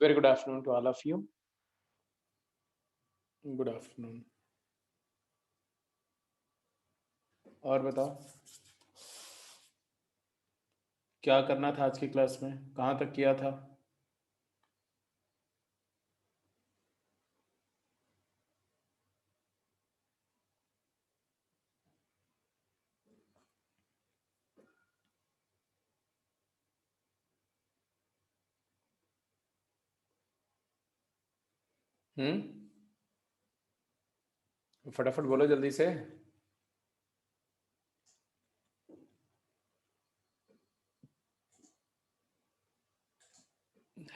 Very good afternoon to all of you. Good afternoon. और बताओ क्या करना था आज की क्लास में, कहाँ तक किया था? फटाफट बोलो जल्दी से।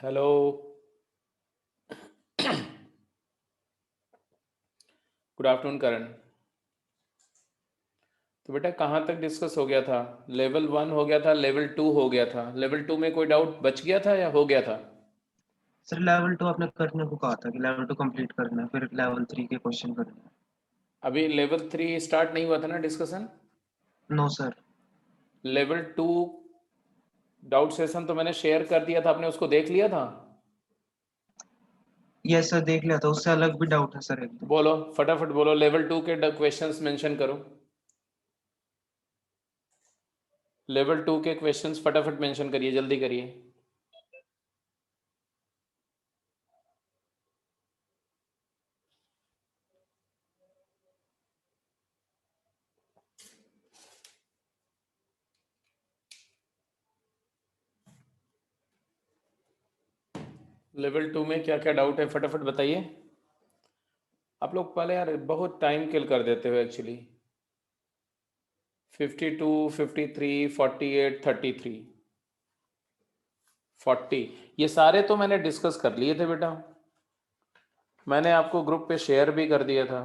हेलो। गुड आफ्टरनून करण। तो बेटा कहाँ तक डिस्कस हो गया था? लेवल 1 हो गया था, लेवल 2 हो गया था। लेवल 2 में कोई डाउट बच गया था या हो गया था? सर लेवल 2 आपने करने को कहा था कि लेवल 2 कंप्लीट करना है, फिर लेवल 3 के क्वेश्चन करने हैं। अभी लेवल 3 स्टार्ट नहीं हुआ था ना discussion? No sir. Level 2 doubt session तो मैंने शेयर कर दिया था, आपने उसको देख लिया था? यस सर, देख लिया था। उससे अलग भी डाउट है सर एक दो। बोलो फटाफट बोलो, लेवल 2 के क्वेश्चंस मेंशन करो। लेवल 2 के क्वेश्चंस फटाफट मेंशन करिए, जल्दी करिए। लेवल 2 में क्या क्या डाउट है फटाफट बताइए। आप लोग पहले यार बहुत टाइम किल कर देते हो एक्चुअली। 52, 53, 48, 33, 40 ये सारे तो मैंने डिस्कस कर लिए थे बेटा। मैंने आपको ग्रुप पे शेयर भी कर दिया था।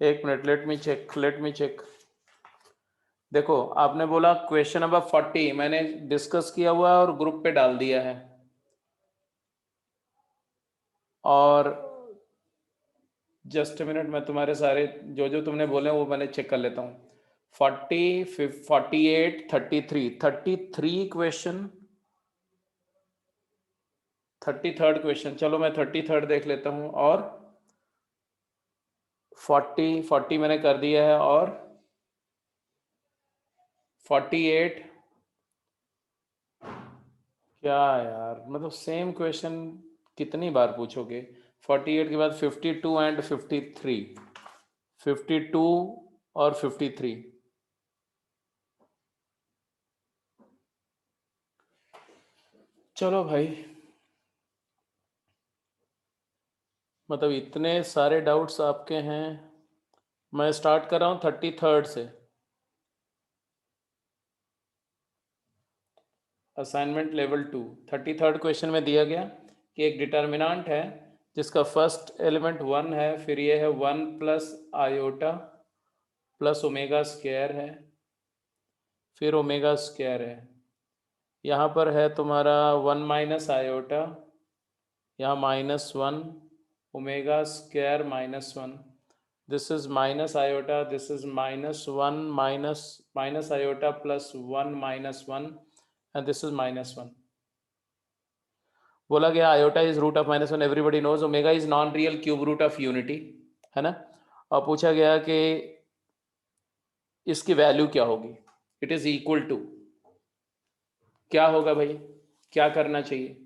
एक मिनट, लेट मी चेक। देखो आपने बोला क्वेश्चन नंबर 40 मैंने डिस्कस किया हुआ है और ग्रुप पे डाल दिया है। और जस्ट मिनट, मैं तुम्हारे सारे जो जो तुमने बोले वो मैंने चेक कर लेता हूँ। 40, 48, 33, 33 क्वेश्चन, 33rd क्वेश्चन। चलो मैं 33rd देख लेता हूँ। और 40 मैंने कर दिया है। और 48 क्या यार, मतलब सेम क्वेश्चन कितनी बार पूछोगे? 48 के बाद 52 एंड 53, 52 और 53। चलो भाई, मतलब इतने सारे डाउट्स आपके हैं। मैं स्टार्ट कर रहा हूँ 33rd से। असाइनमेंट लेवल 2, 33rd क्वेश्चन में दिया गया कि एक डिटर्मिनेंट है जिसका फर्स्ट एलिमेंट 1 है, फिर ये है 1 plus iota plus omega square है, फिर ओमेगा स्क्वायर है। यहाँ पर है तुम्हारा 1 माइनस आयोटा, यहाँ -1, omega square -1। This is minus iota, this is -1 minus iota plus 1 -1 and this is -1। बोला गया iota is root of -1, everybody knows. Omega is non real cube root of unity, है ना। और पूछा गया कि इसकी वैल्यू क्या होगी। इट इज इक्वल टू क्या होगा भाई, क्या करना चाहिए?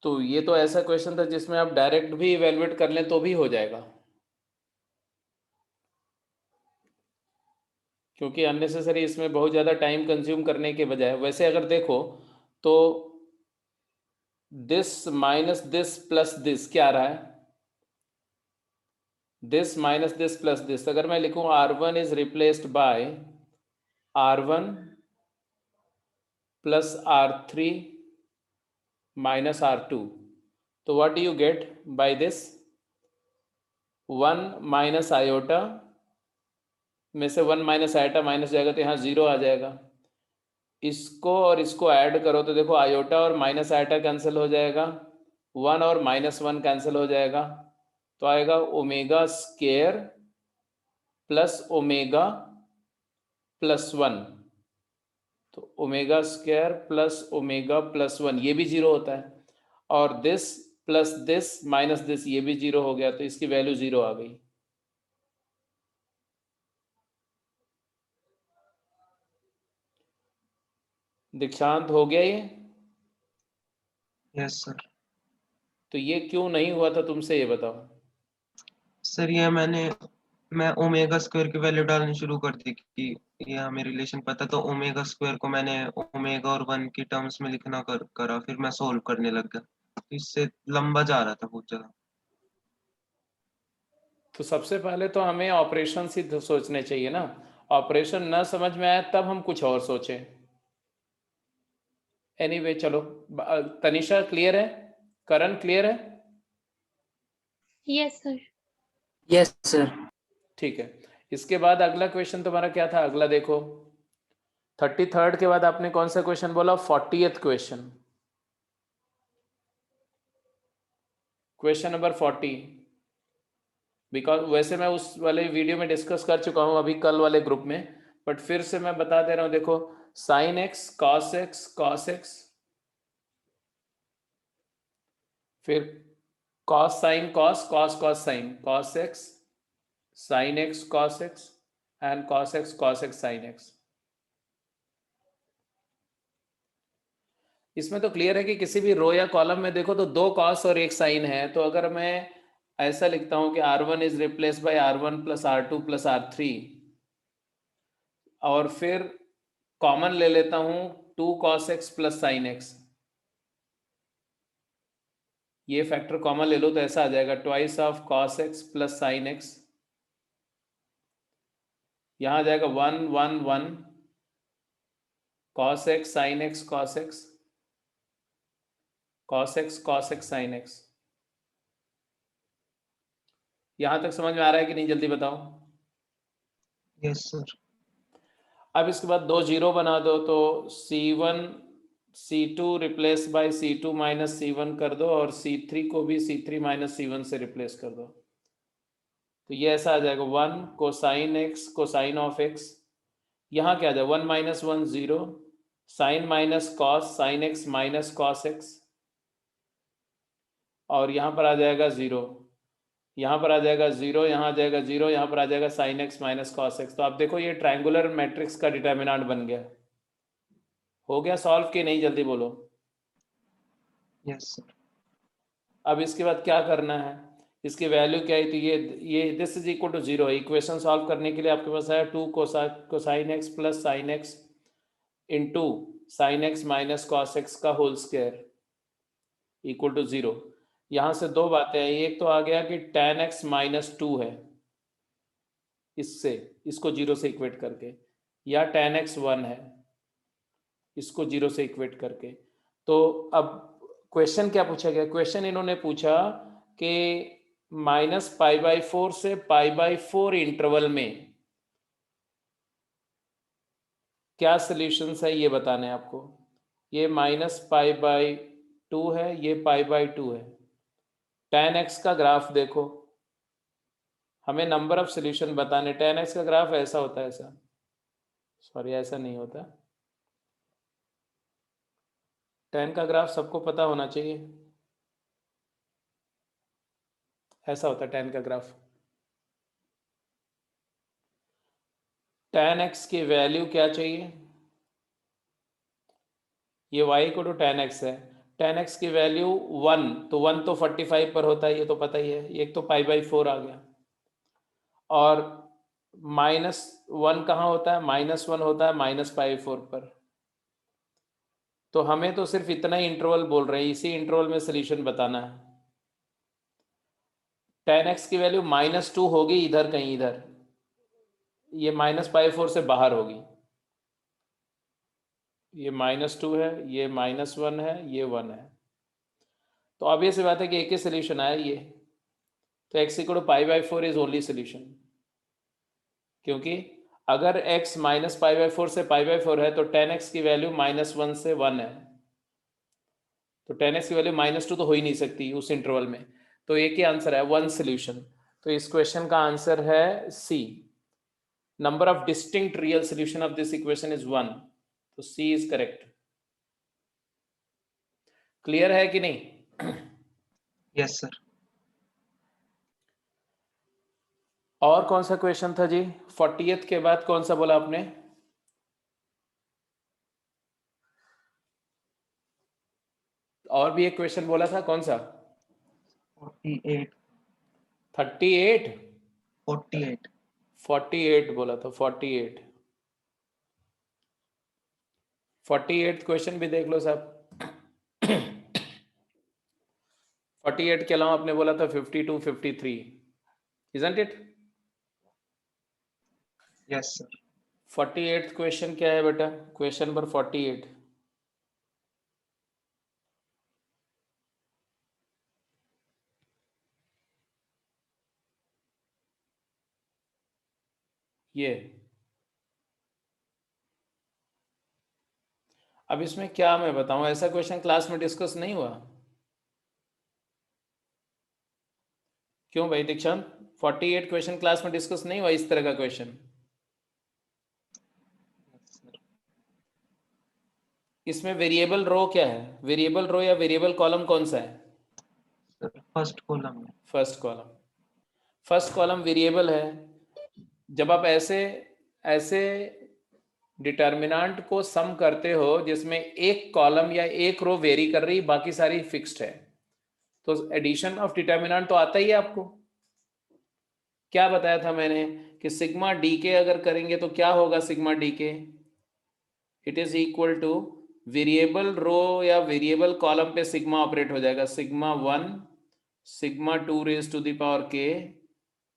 तो ये तो ऐसा क्वेश्चन था जिसमें आप डायरेक्ट भी इवेलुएट कर लें तो भी हो जाएगा, क्योंकि अननेसेसरी इसमें बहुत ज़्यादा टाइम कंज्यूम करने के बजाय, वैसे अगर देखो तो this minus this plus this क्या आ रहा है? This minus this plus this. अगर मैं लिखूं R1 is replaced by R1 plus R3 minus R2, तो what do you get by this? 1 minus iota में से 1 माइनस आयोटा माइनस जाएगा तो यहाँ 0 आ जाएगा। इसको और इसको ऐड करो तो देखो आयोटा और माइनस आयोटा कैंसिल हो जाएगा, 1 और -1 कैंसिल हो जाएगा, तो आएगा omega square plus omega plus 1, तो omega square plus omega plus 1 ये भी 0 होता है, और this plus this minus this ये भी 0 हो गया, तो इसकी वैल्यू 0 आ गई। दीक्षांत हो गया ये? Yes sir. तो ये क्यों नहीं हुआ था तुमसे, ये बताओ। सर ये मैं ओमेगा स्क्वायर की वैल्यू डालनी शुरू कर दी कि ये हमें रिलेशन पता, तो ओमेगा स्क्वायर को मैंने ओमेगा और 1 की टर्म्स में लिखना करा, फिर मैं सोल्व करने लग गया, तो इससे लंबा जा रहा था बहुत ज्यादा। तो सबसे पहले तो हमें ऑपरेशन ही तो सोचने चाहिए ना, ऑपरेशन ना समझ में आए तब हम कुछ और सोचें। एनीवे चलो, तनिषा क्लियर है? करण क्लियर है? Yes sir. Yes sir. ठीक है, इसके बाद अगला क्वेश्चन तुम्हारा क्या था? अगला देखो, 33rd के बाद आपने कौन सा क्वेश्चन बोला? 40th question, question number 40। Because वैसे मैं उस वाले वीडियो में डिस्कस कर चुका हूं अभी कल वाले ग्रुप में, बट फिर से मैं बता दे रहा हूं। देखो, sine x cos x cos x, फिर cos sine cos cos cos sine, cos x sine x cos x and cos x sine x. इसमें तो क्लियर है कि किसी भी रो या कॉलम में देखो तो दो कॉस और एक साइन है, तो अगर मैं ऐसा लिखता हूं कि R1 is replace by R1 plus R2 plus R3, और फिर कॉमन ले लेता हूं 2 cos x plus sine x, ये फैक्टर कॉमन ले लो तो ऐसा आ जाएगा twice of cos x plus sine x, यहां आ जाएगा 1 1 1 cos x sin x cos x cos x sin x। यहां तक समझ में आ रहा है कि नहीं, जल्दी बताओ। Yes sir. अब इसके बाद दो जीरो बना दो, तो C1 C2 replace by C2 minus C1 कर दो, और C3 को भी C3 माइनस C1 से रिप्लेस कर दो, तो ये ऐसा आ जाएगा 1 cosine x cosine of x, यहाँ क्या आ जाए 1 minus 1 0, sine minus cos sine x minus cos x, और यहाँ पर आ जाएगा 0, यहाँ पर आ जाएगा 0, यहाँ आ जाएगा 0, यहाँ पर आ जाएगा sine x minus cos x. तो आप देखो ये ट्रायंगुलर मैट्रिक्स का डिटर्मिनेंट बन गया। हो गया सॉल्व कि नहीं, जल्दी बोलो। Yes sir. अब इसके बाद क्या करना है, इसकी वैल्यू क्या है, तो ये दिस इज इक्वल टू 0 है। इक्वेशन सॉल्व करने के लिए आपके पास है 2 cosine x plus sine x into sine x minus cos x का होल स्क्वायर इक्वल टू 0। यहाँ से दो बातें हैं, एक तो आ गया कि tan x माइनस 2 है, इससे इसको 0 से इक्वेट करके, या tan x 1 है, इसको 0 से इक्वेट करके। तो अब क्वेश्चन क्या पूछा गया? क्वेश्चन इन्होंने पूछा कि -π/4 से π/4 इंटरवल में क्या सॉल्यूशंस है, ये बताने हैं आपको। ये -π/2 है, ये π/2 है। tan x का ग्राफ देखो, हमें नंबर ऑफ सॉल्यूशन बताने। tan x का ग्राफ ऐसा होता है, ऐसा, सॉरी ऐसा नहीं होता, tan का ग्राफ सबको पता होना चाहिए, ऐसा होता है tan का ग्राफ। tan x की वैल्यू क्या चाहिए, ये y को टू tan x है, tan x की वैल्यू 1, तो 1 तो 45 पर होता है, ये तो पता ही है, एक तो π/4 आ गया, और -1 कहाँ होता है, -1 होता है -π/4 पर। तो हमें तो सिर्फ इतना ही इंटरवल बोल रहे हैं, इसी इंटरवल में सोल्यूशन बताना है। tan x की वैल्यू -2 होगी इधर कहीं, इधर ये -π/4 से बाहर होगी, ये -2 है, ये -1 है, ये 1 है। तो अब ये सी बात है कि एक ही सोल्यूशन आया ये, तो x equal to π/4 is only solution, क्योंकि अगर x -π/4 से π/4 है तो tan x की वैल्यू -1 से 1 है, तो tan x की वैल्यू -2 तो हो ही नहीं सकती उस इंटरवल में। तो एक ही आंसर है, वन सोल्यूशन। तो इस क्वेश्चन का आंसर है C, number of distinct real solution of this equation is one. तो सी इज करेक्ट। क्लियर है कि नहीं? Yes sir. और कौन सा क्वेश्चन था जी? 40th के बाद कौन सा बोला आपने? और भी एक क्वेश्चन बोला था, कौन सा? 48 38? 48 48 बोला था, 48। 48 क्वेश्चन भी देख लो साहब। 48 के अलावा आपने बोला था 52, 53, isn't it? Yes sir. 48th question क्या है बेटा? Question number 48। ये अब इसमें क्या मैं बताऊं, ऐसा क्वेश्चन क्लास में डिस्कस नहीं हुआ। क्यों भाई दीक्षांत? 48 क्वेश्चन क्लास में डिस्कस नहीं हुआ इस तरह का क्वेश्चन? इसमें वेरिएबल रो क्या है? वेरिएबल रो या वेरिएबल कॉलम कौन सा है? सर फर्स्ट कॉलम में। First column. First column variable है। जब आप ऐसे ऐसे डिटर्मिनेंट को सम करते हो जिसमें एक कॉलम या एक रो वेरी कर रही, बाकी सारी फिक्स्ड है, तो एडिशन ऑफ डिटर्मिनेंट तो आता ही है आपको। क्या बताया था मैंने कि सिग्मा डी के अगर करेंगे तो क्या होगा? Sigma D k it is equal to variable row या वेरिएबल कॉलम पे सिग्मा ऑपरेट हो जाएगा, sigma 1, sigma 2 raise to the power k,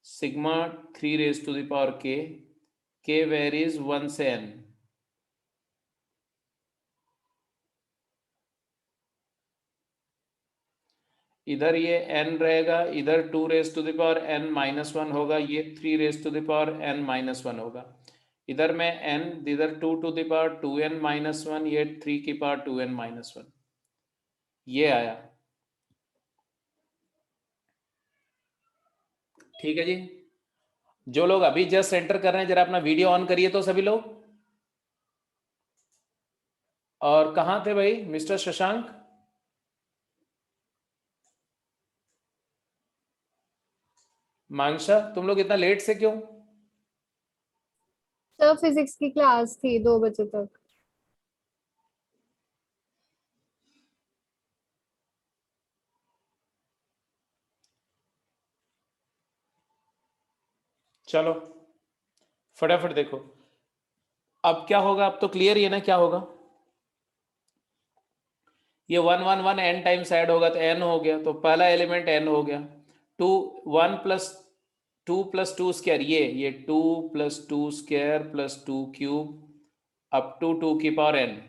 sigma 3 raise to the power k varies 1 से n। इधर ये n रहेगा, इधर 2 raise to the power n minus 1 होगा, ये 3 raise to the power n minus 1 होगा। इधर में n, इधर 2 to the power 2n minus 1, ये 3 की पावर 2n माइनस 1, ये आया। ठीक है जी। जो लोग अभी जस्ट एंटर कर रहे हैं जरा अपना वीडियो ऑन करिए तो सभी लोग। और कहाँ थे भाई मिस्टर शशांक? मानसा, तुम लोग इतना लेट से क्यों? सर फिजिक्स की क्लास थी 2 बजे तक। चलो फटाफट देखो अब क्या होगा। अब तो क्लियर ही है ना क्या होगा? ये 1 1 1 n टाइम्स ऐड होगा तो n हो गया, तो पहला एलिमेंट n हो गया। 2 1 प्लस 2 प्लस 2 स्क्वायर, ये 2 plus 2 square plus 2 cube up to 2 की पावर n।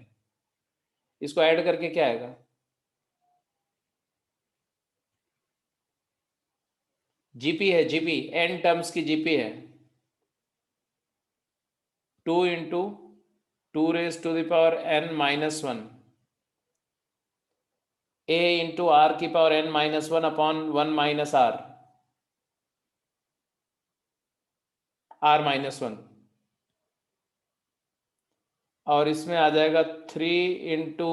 इसको ऐड करके क्या आएगा? जीपी है, जीपी n टर्म्स की जीपी है। 2 into 2 raise to the power n minus 1 a into r की power n minus 1 upon 1 minus r minus 1। और इसमें आ जाएगा 3 इंटू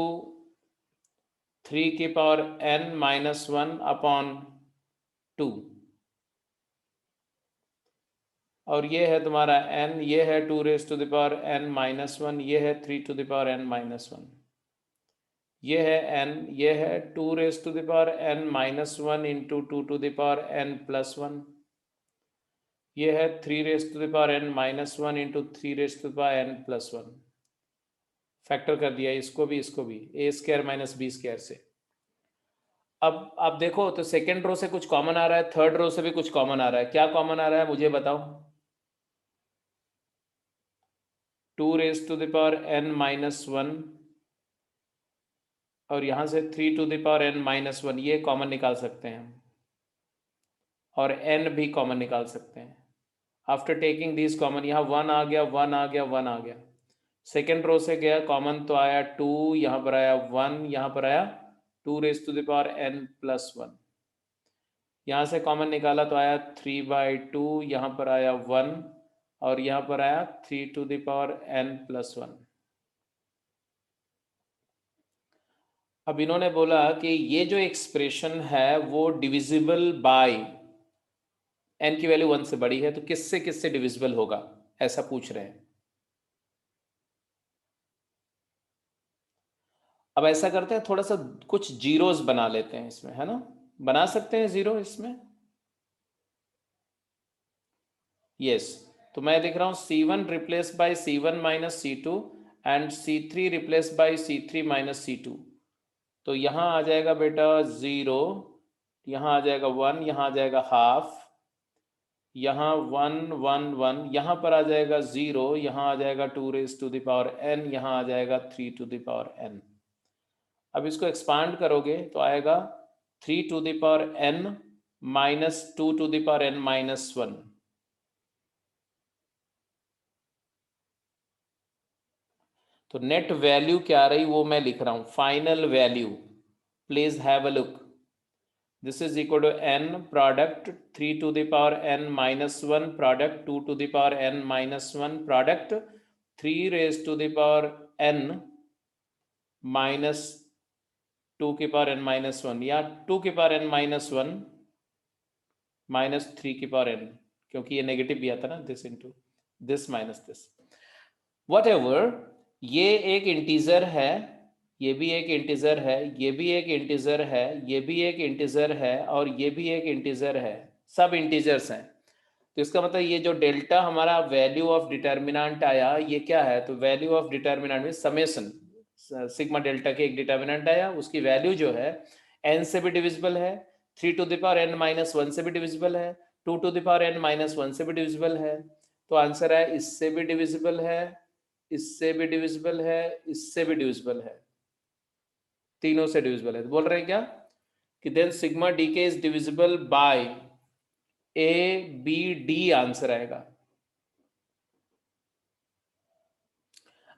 3 की पावर n माइनस 1 अपॉन 2। और ये है तुम्हारा n, ये है 2 raise to the power n minus 1, ये है 3 to the power n minus 1, ये है n, ये है 2 raise to the power n minus 1 into 2 to the power n plus 1, ये है 3 raise to the power n minus 1 into 3 raise to the power n plus 1। Factor कर दिया इसको भी A square minus B square से। अब आप देखो तो सेकेंड रो से कुछ कॉमन आ रहा है, थर्ड रो से भी कुछ कॉमन आ रहा है। क्या कॉमन आ रहा है मुझे बताओ? 2 raise to the power n minus 1 और यहाँ से 3 to the power n minus 1, ये कॉमन निकाल सकते हैं हम, और n भी कॉमन निकाल सकते हैं। आफ्टर टेकिंग दिस कॉमन, यहाँ 1 आ गया, 1 आ गया, 1 आ गया। सेकेंड रो से गया कॉमन तो आया 2, यहाँ पर आया 1, यहाँ पर आया 2 raise to the power n plus 1। यहाँ से कॉमन निकाला तो आया 3/2, यहाँ पर आया 1 और यहाँ पर आया 3n+1। अब इन्होंने बोला कि ये जो एक्सप्रेशन है वो डिविजिबल बाय n की वैल्यू 1 से बड़ी है, तो किससे किससे डिविजिबल होगा, ऐसा पूछ रहे हैं। अब ऐसा करते हैं, थोड़ा सा कुछ जीरोस बना लेते हैं इसमें, है ना, बना सकते हैं जीरो इसमें। यस, तो मैं लिख रहा हूं C1 replace by C1 minus C2 and C3 replace by C3 minus C2। तो यहां आ जाएगा बेटा 0, यहां आ जाएगा 1, यहां आ जाएगा हाफ, यहाँ 1 1 1, यहाँ पर आ जाएगा 0, यहाँ आ जाएगा 2n, यहाँ आ जाएगा 3n। अब इसको एक्सपांड करोगे तो आएगा 3n माइनस 2n-1। तो नेट वैल्यू क्या आ रही वो मैं लिख रहा हूं, final value. Please have a look, this is equal to n product 3n-1 product 2n-1 product 3n minus 2n-1 या 2n-1 minus 3n, क्योंकि ये नेगेटिव भी आता ना, this into this minus this, what ever. ये एक इंटीजर है, ये भी एक इंटीजर है, ये भी एक इंटीजर है, ये भी एक इंटीजर है और ये भी एक इंटीजर है, सब इंटीजर्स हैं। तो इसका मतलब ये जो डेल्टा हमारा वैल्यू ऑफ डिटर्मिनेंट आया ये क्या है, तो वैल्यू ऑफ डिटर्मिनेंट में समेशन सिग्मा डेल्टा के एक डिटर्मिनेंट आया, उसकी वैल्यू जो है n से भी डिविजिबल है, 3n-1 से भी डिविजिबल है, 2n-1 से भी डिविजिबल है। तो आंसर है इससे भी डिविजिबल है, इससे भी डिविजिबल है, इससे भी डिविजिबल है, तीनों से डिविजिबल है। तो बोल रहे हैं क्या कि देन सिग्मा डी के is divisible by A-B-D answer आएगा।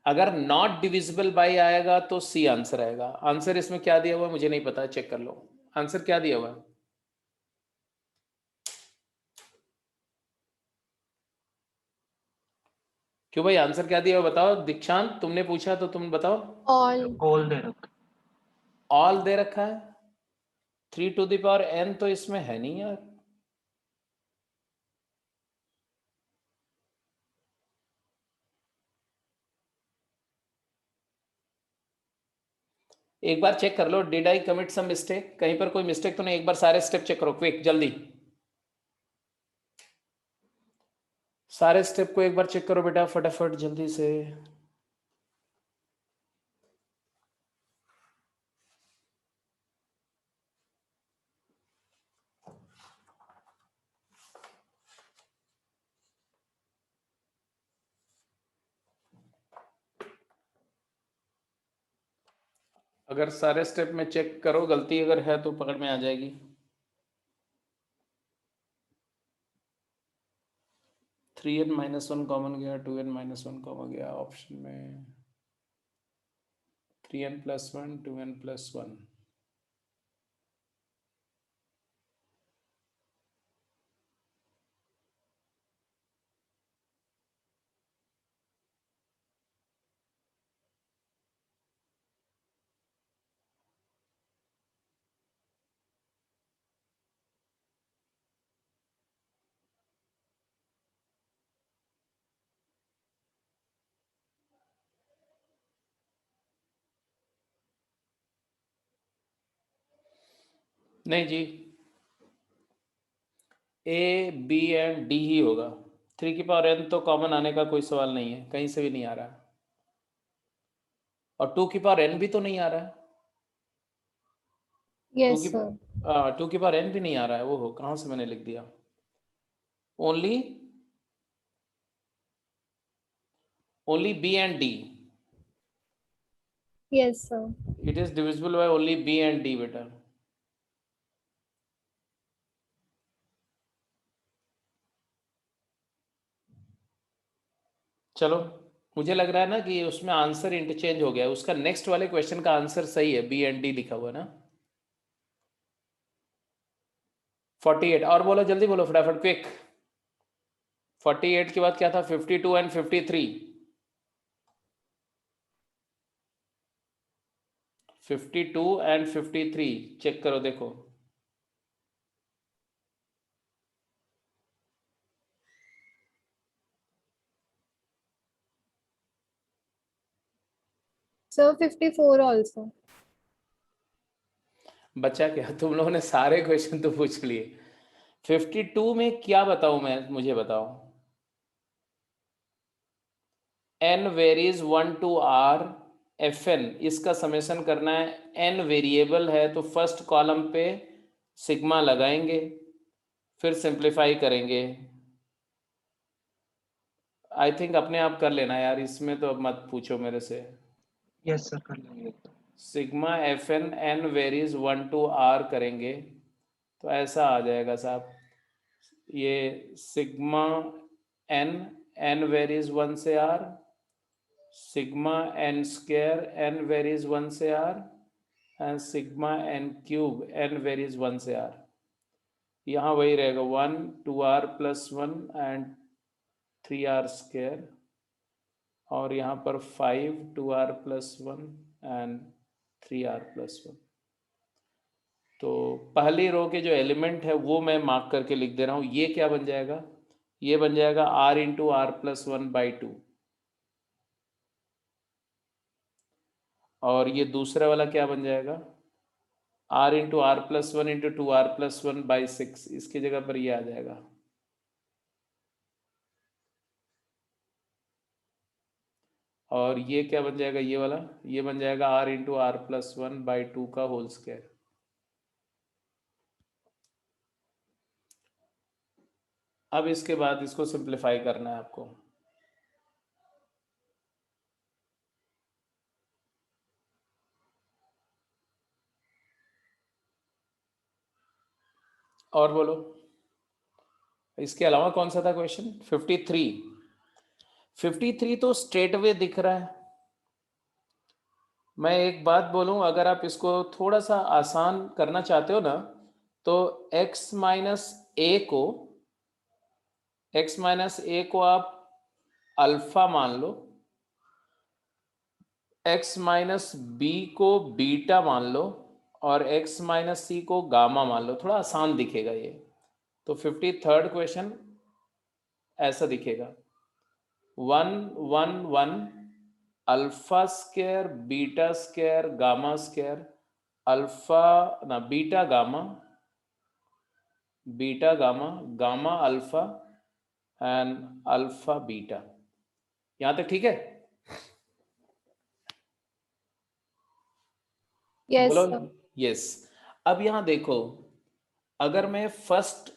अगर नॉट डिविजिबल बाय आएगा तो C आंसर आएगा। आंसर इसमें क्या दिया हुआ है मुझे नहीं पता, चेक कर लो आंसर क्या दिया हुआ है। क्यों भाई आंसर क्या दिया हुआ बताओ, दीक्षांत तुमने पूछा तो तुम बताओ। ऑल दे रखा। ऑल दे रखा है, 3n तो इसमें है नहीं यार। एक बार चेक कर लो, did I commit some mistake, कहीं पर कोई मिस्टेक तो नहीं, एक बार सारे स्टेप चेक करो क्विक जल्दी, सारे स्टेप को एक बार चेक करो बेटा फटाफट जल्दी से। अगर सारे स्टेप में चेक करो, गलती अगर है तो पकड़ में आ जाएगी। (3n-1) कॉमन गया, 2n-1 कॉमन गया ऑप्शन में, 3n+1 2n+1। नहीं जी, A, B एंड D ही होगा। 3n तो कॉमन आने का कोई सवाल नहीं है, कहीं से भी नहीं आ रहा है, और 2n भी तो नहीं आ रहा है। Yes sir. 2n भी नहीं आ रहा है, वो कहाँ से मैंने लिख दिया, only B and D, yes sir. it is divisible by only B and D बेटा। चलो, मुझे लग रहा है ना कि उसमें आंसर इंटरचेंज हो गया, उसका नेक्स्ट वाले क्वेश्चन का आंसर सही है, B and D लिखा हुआ ना। 48 और बोलो जल्दी बोलो फटाफट क्विक। 48 के बाद क्या था? 52 एंड 53। 52 एंड 53 चेक करो देखो। Sir, 54 also. बच्चा क्या तुम लोगों ने सारे क्वेश्चन तो पूछ लिए। 52 में क्या बताऊं मैं, मुझे बताओ। n varies 1 to r fn, इसका समेशन करना है। n वेरिएबल है तो फर्स्ट कॉलम पे सिग्मा लगाएंगे, फिर सिंप्लीफाई करेंगे। आई थिंक अपने आप कर लेना यार, इसमें तो अब मत पूछो मेरे से। यस सर कर लेंगे। Sigma F N N varies 1 to r करेंगे तो ऐसा आ जाएगा साहब। ये सिग्मा एन, एन वेरीज 1 से r, sigma N square N varies 1 से r, and sigma N cube N varies 1 से r। यहाँ वही रहेगा 1 2r + 1 एंड 3r स्क्वायर, और यहाँ पर 5 2r + 1 एंड 3r + 1। तो पहली रो के जो एलिमेंट है वो मैं मार्क करके लिख दे रहा हूँ। ये क्या बन जाएगा? ये बन जाएगा r × r + 1/2। और ये दूसरा वाला क्या बन जाएगा? r × r + 1 × 2r + 1/6। इसकी जगह पर ये आ जाएगा। और ये क्या बन जाएगा? ये वाला ये बन जाएगा r × r + 1/2 का होल स्क्वायर। अब इसके बाद इसको सिंप्लीफाई करना है आपको। और बोलो, इसके अलावा कौन सा था क्वेश्चन? 53। 53 तो स्ट्रेट वे दिख रहा है। मैं एक बात बोलूं, अगर आप इसको थोड़ा सा आसान करना चाहते हो ना, तो x माइनस ए को आप अल्फा मान लो, x माइनस बी को बीटा मान लो, और x माइनस सी को गामा मान लो। थोड़ा आसान दिखेगा ये। तो 53rd क्वेश्चन ऐसा दिखेगा 1 1 1 alpha square beta square gamma square, alpha ना beta gamma, beta gamma, gamma alpha and alpha beta. यहां तक ठीक है? Yes, बोलो sir. यस। अब यहां देखो, अगर मैं फर्स्ट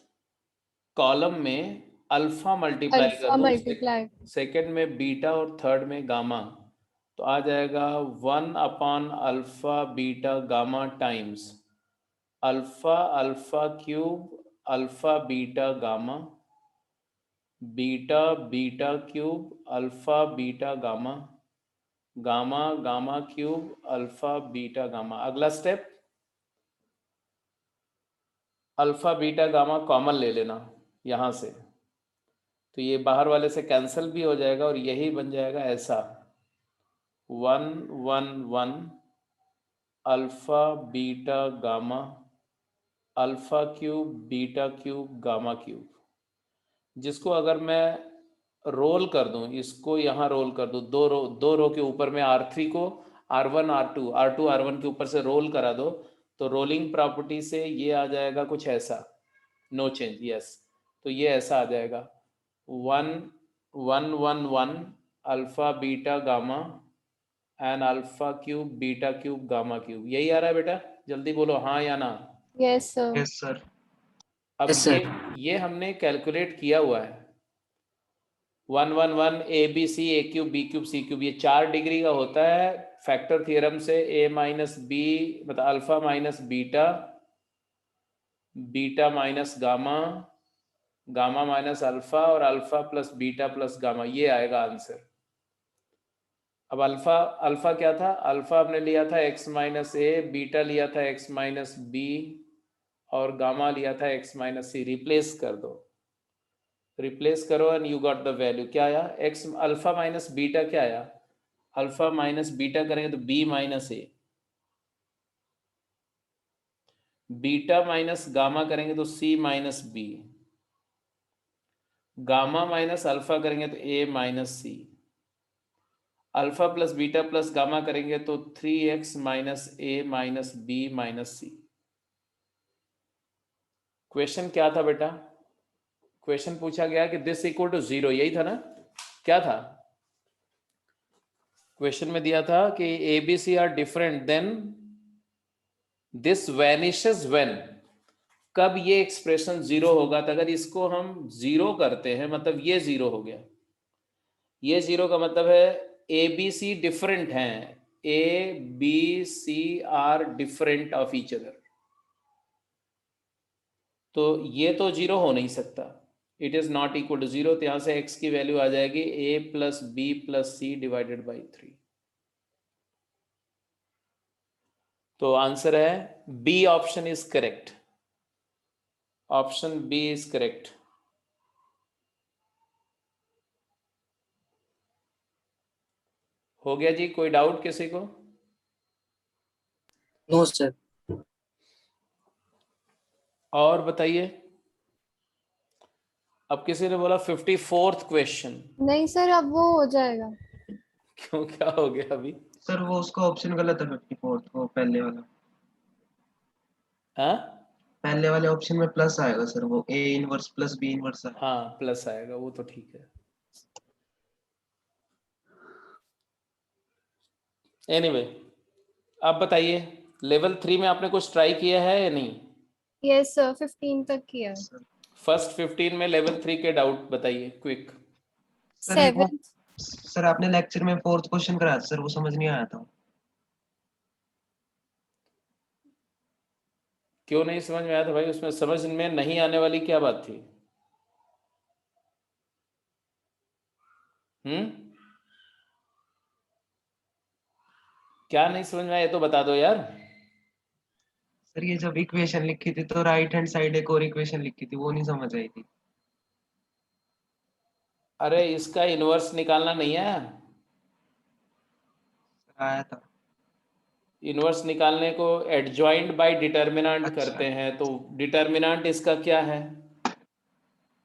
कॉलम में अल्फा मल्टीप्लाई कर Alpha दूं, multiply. सेकेंड में बीटा और थर्ड में गामा, तो आ जाएगा 1/अल्फा beta gamma times alpha alpha cube alpha beta gamma, beta beta cube alpha beta gamma, gamma gamma cube alpha beta gamma. अगला step, alpha beta gamma common ले लेना यहाँ से, तो ये बाहर वाले से कैंसिल भी हो जाएगा और यही बन जाएगा ऐसा 1 1 1 alpha beta gamma alpha cube beta cube gamma cube. जिसको अगर मैं रोल कर दूं, इसको यहाँ रोल कर दूं, दो रो के ऊपर में R3 को R1 R2 R2 R1 के ऊपर से रोल करा दो, तो रोलिंग प्रॉपर्टी से ये आ जाएगा कुछ ऐसा, नो चेंज, यस। तो ये ऐसा आ जाएगा 1 1 1 1 alpha beta gamma and alpha cube beta cube gamma cube. यही आ रहा है बेटा? जल्दी बोलो हाँ या ना। Yes, sir. Yes sir. अब ये हमने कैलकुलेट किया हुआ है 1 1 1 a B C a cube b cube c cube, ये 4 डिग्री का होता है फैक्टर थ्योरम से। ए माइनस बी मतलब alpha minus beta, beta minus gamma, gamma minus alpha, और alpha plus beta plus gamma, ये आएगा आंसर। अब अल्फा अल्फा क्या था? अल्फा हमने लिया था x माइनस ए, बीटा लिया था x माइनस बी, और गामा लिया था x माइनस सी। रिप्लेस कर दो, रिप्लेस करो and you got the value. क्या आया? x अल्फा माइनस बीटा क्या आया? अल्फा माइनस बीटा करेंगे तो b minus A, beta minus gamma करेंगे तो c minus B, gamma minus alpha करेंगे तो a minus C, alpha plus beta plus gamma करेंगे तो 3x minus A minus B minus C. Question क्या था बेटा? क्वेश्चन पूछा गया कि दिस इक्वल टू 0, यही था ना? क्या था क्वेश्चन में? दिया था कि A B C are different than this vanishes when. कब ये एक्सप्रेशन जीरो होगा? तो अगर इसको हम जीरो करते हैं मतलब ये जीरो हो गया। ये जीरो का मतलब है ए बी सी डिफरेंट हैं, a B C are different of each other. तो ये तो जीरो हो नहीं सकता, it is not equal to zero. तो यहां से एक्स की वैल्यू आ जाएगी a plus B plus c divided by 3। तो आंसर है B option is correct. Option B is correct. हो गया जी? कोई डाउट किसी को? No sir. और बताइए। अब किसी ने बोला 54th क्वेश्चन। नहीं सर, अब वो हो जाएगा। क्यों, क्या हो गया अभी? सर वो उसका ऑप्शन गलत है 54th, वो पहले वाला। हाँ पहले वाले ऑप्शन में प्लस आएगा सर, वो A inverse plus B inverse है। हाँ प्लस आएगा, वो तो ठीक है। एनीवे आप बताइए, लेवल 3 में आपने कुछ ट्राई किया है या नहीं? यस सर, 15 तक किया। सर फर्स्ट 15 में लेवल 3 के डाउट बताइए क्विक। सर एक वो 7। सर आपने लेक्चर में 4th क्वेश्चन कराया था सर, वो समझ नहीं आया था। क्यों नहीं समझ में आया था भाई? उसमें समझ में नहीं आने वाली क्या बात थी? क्या नहीं समझ में आया, ये तो बता दो यार। सर ये जब इक्वेशन लिखी थी तो राइट हैंड साइड एक और इक्वेशन लिखी थी, वो नहीं समझ आई थी। अरे इसका इनवर्स निकालना नहीं है? सर आया था। इनवर्स निकालने को एडजॉइंट बाय डिटर्मिनेंट अच्छा करते हैं, तो डिटर्मिनेंट इसका क्या है?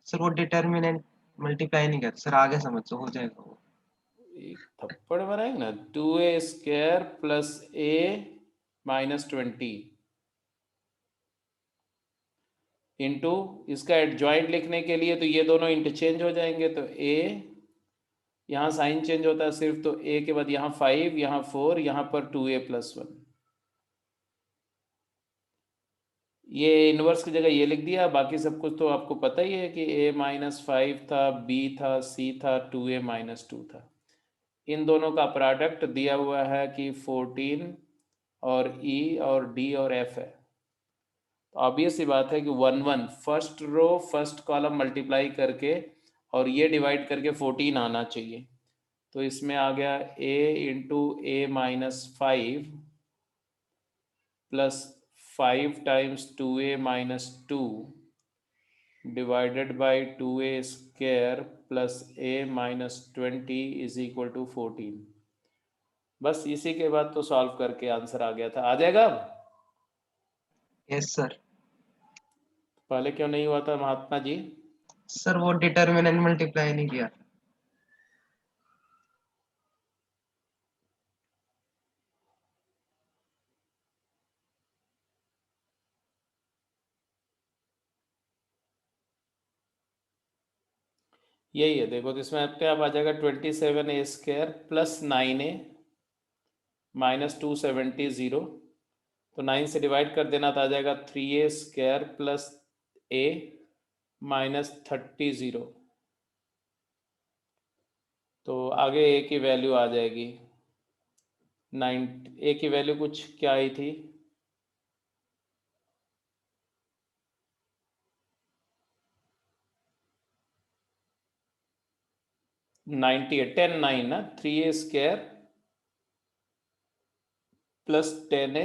सर वो डिटर्मिनेंट मल्टीप्लाई नहीं करता सर, आगे समझ हो जाएगा वो। एक थप्पड़ बनाएंगे ना, 2a² plus a minus 20 into इसका एडजॉइंट लिखने के लिए तो ये दोनों इंटरचेंज हो जाएंगे, तो a यहाँ साइन चेंज होता है सिर्फ, तो a के बाद यहाँ 5, यहाँ 4, यहाँ पर 2a प्लस 1। ये इनवर्स की जगह ये लिख दिया, बाकी सब कुछ तो आपको पता ही है कि a माइनस 5 था, b था, c था, 2a माइनस 2 था। इन दोनों का प्रोडक्ट दिया हुआ है कि 14 और e और d और f है। तो ऑब्वियस सी बात है कि 1 1 first row first column multiply करके और ये डिवाइड करके 14 आना चाहिए। तो इसमें आ गया a into A minus 5 plus 5 times 2a minus 2 divided by 2a² plus a minus 20 is equal to 14। बस इसी के बाद तो सॉल्व करके आंसर आ गया था। आ जाएगा अब? Yes sir. पहले क्यों नहीं हुआ था महात्मा जी? सर वो डिटर्मिनेंट मल्टीप्लाई नहीं किया। यही है, देखो तो इसमें अपने आप आ जाएगा 27a² प्लस 9a माइनस 270 0। तो 9 से डिवाइड कर देना तो आ जाएगा 3a² प्लस a माइनस 30 0। तो आगे a की वैल्यू आ जाएगी 9। a की वैल्यू कुछ क्या आई थी? नाइन्टी 10 9 ना, 3a² प्लस 10a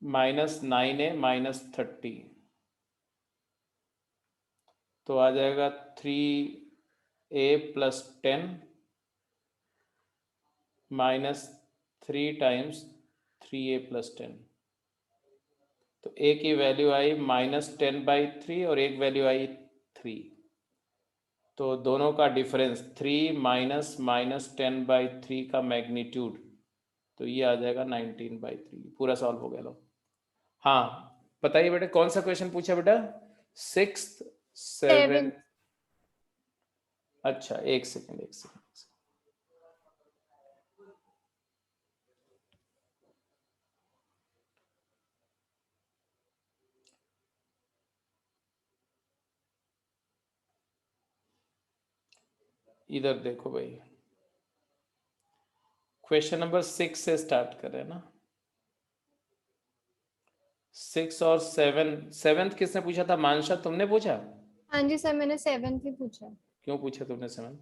-9a -30, तो आ जाएगा 3a + 10 -3 टाइम्स 3a + 10, तो a की वैल्यू आई -10/3 और एक वैल्यू आई 3, तो दोनों का डिफरेंस 3 -10/3 का मैग्नीट्यूड, तो ये आ जाएगा 19/3। पूरा सॉल्व हो गया। लो हाँ बताइए बेटा, कौन सा क्वेश्चन पूछा बेटा? 6th 7th? 7th। अच्छा एक सेकंड। इधर देखो भाई, क्वेश्चन नंबर 6 से स्टार्ट कर रहे हैं ना। 6 और 7th किसने पूछा था? मानसा तुमने पूछा? हाँ जी सर, मैंने 7th ही पूछा। क्यों पूछा तुमने 7th?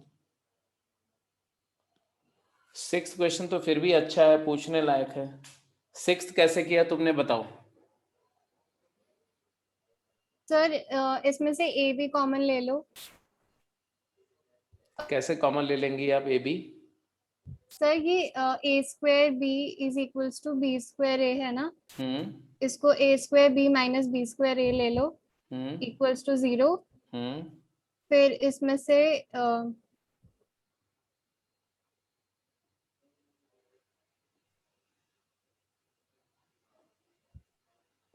6th क्वेश्चन तो फिर भी अच्छा है, पूछने लायक है। 6th कैसे किया तुमने बताओ? सर इसमें से ए भी कॉमन ले लो। कैसे कॉमन ले लेंगी आप ए बी? सर ये a² b is equals to b² a है ना, हम्म इसको a² b -b² a ले लो हम्म इक्वल्स टू 0। हम्म फिर इसमें से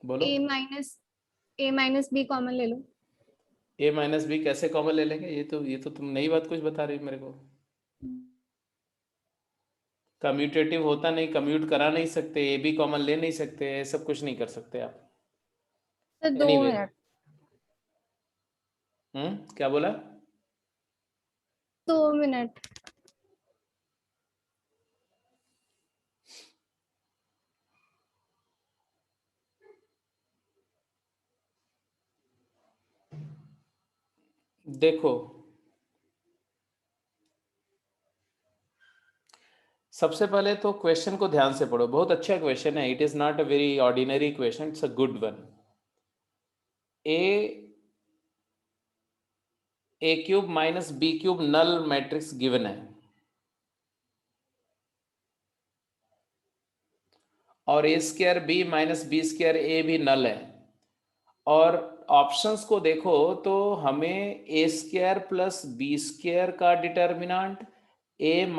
बोलो। a माइनस b कॉमन ले लो। ए माइनस बी कैसे कॉमन ले लेंगे? ये तो तुम नई बात कुछ बता रही हो मेरे को। कम्यूटेटिव होता नहीं, कम्यूट करा नहीं सकते, ए बी कॉमन ले नहीं सकते, ये सब कुछ नहीं कर सकते आप। Sir 2 anyway minute. क्या बोला? 2 मिनट। देखो सबसे पहले तो क्वेश्चन को ध्यान से पढ़ो, बहुत अच्छा क्वेश्चन है। It is not a very ordinary question, it's a good one. a³ - b³ null matrix given है, और a² b - b² a भी नल है। और ऑप्शंस को देखो तो हमें a² + b² का डिटर्मिनेंट, a -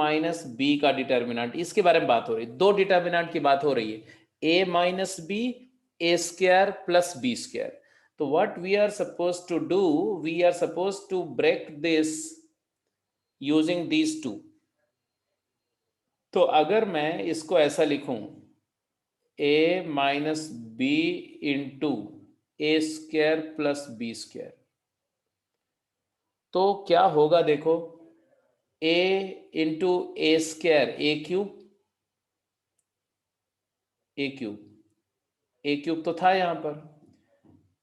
b का डिटर्मिनेंट, इसके बारे में बात हो रही है। दो डिटर्मिनेंट की बात हो रही है, a - b, a² + b²। तो what we are suppose to do, we are suppose to break this using these two. तो अगर मैं इसको ऐसा लिखूं, a - b into a² + b², तो क्या होगा देखो, a इंटू a², a³ तो था यहां पर,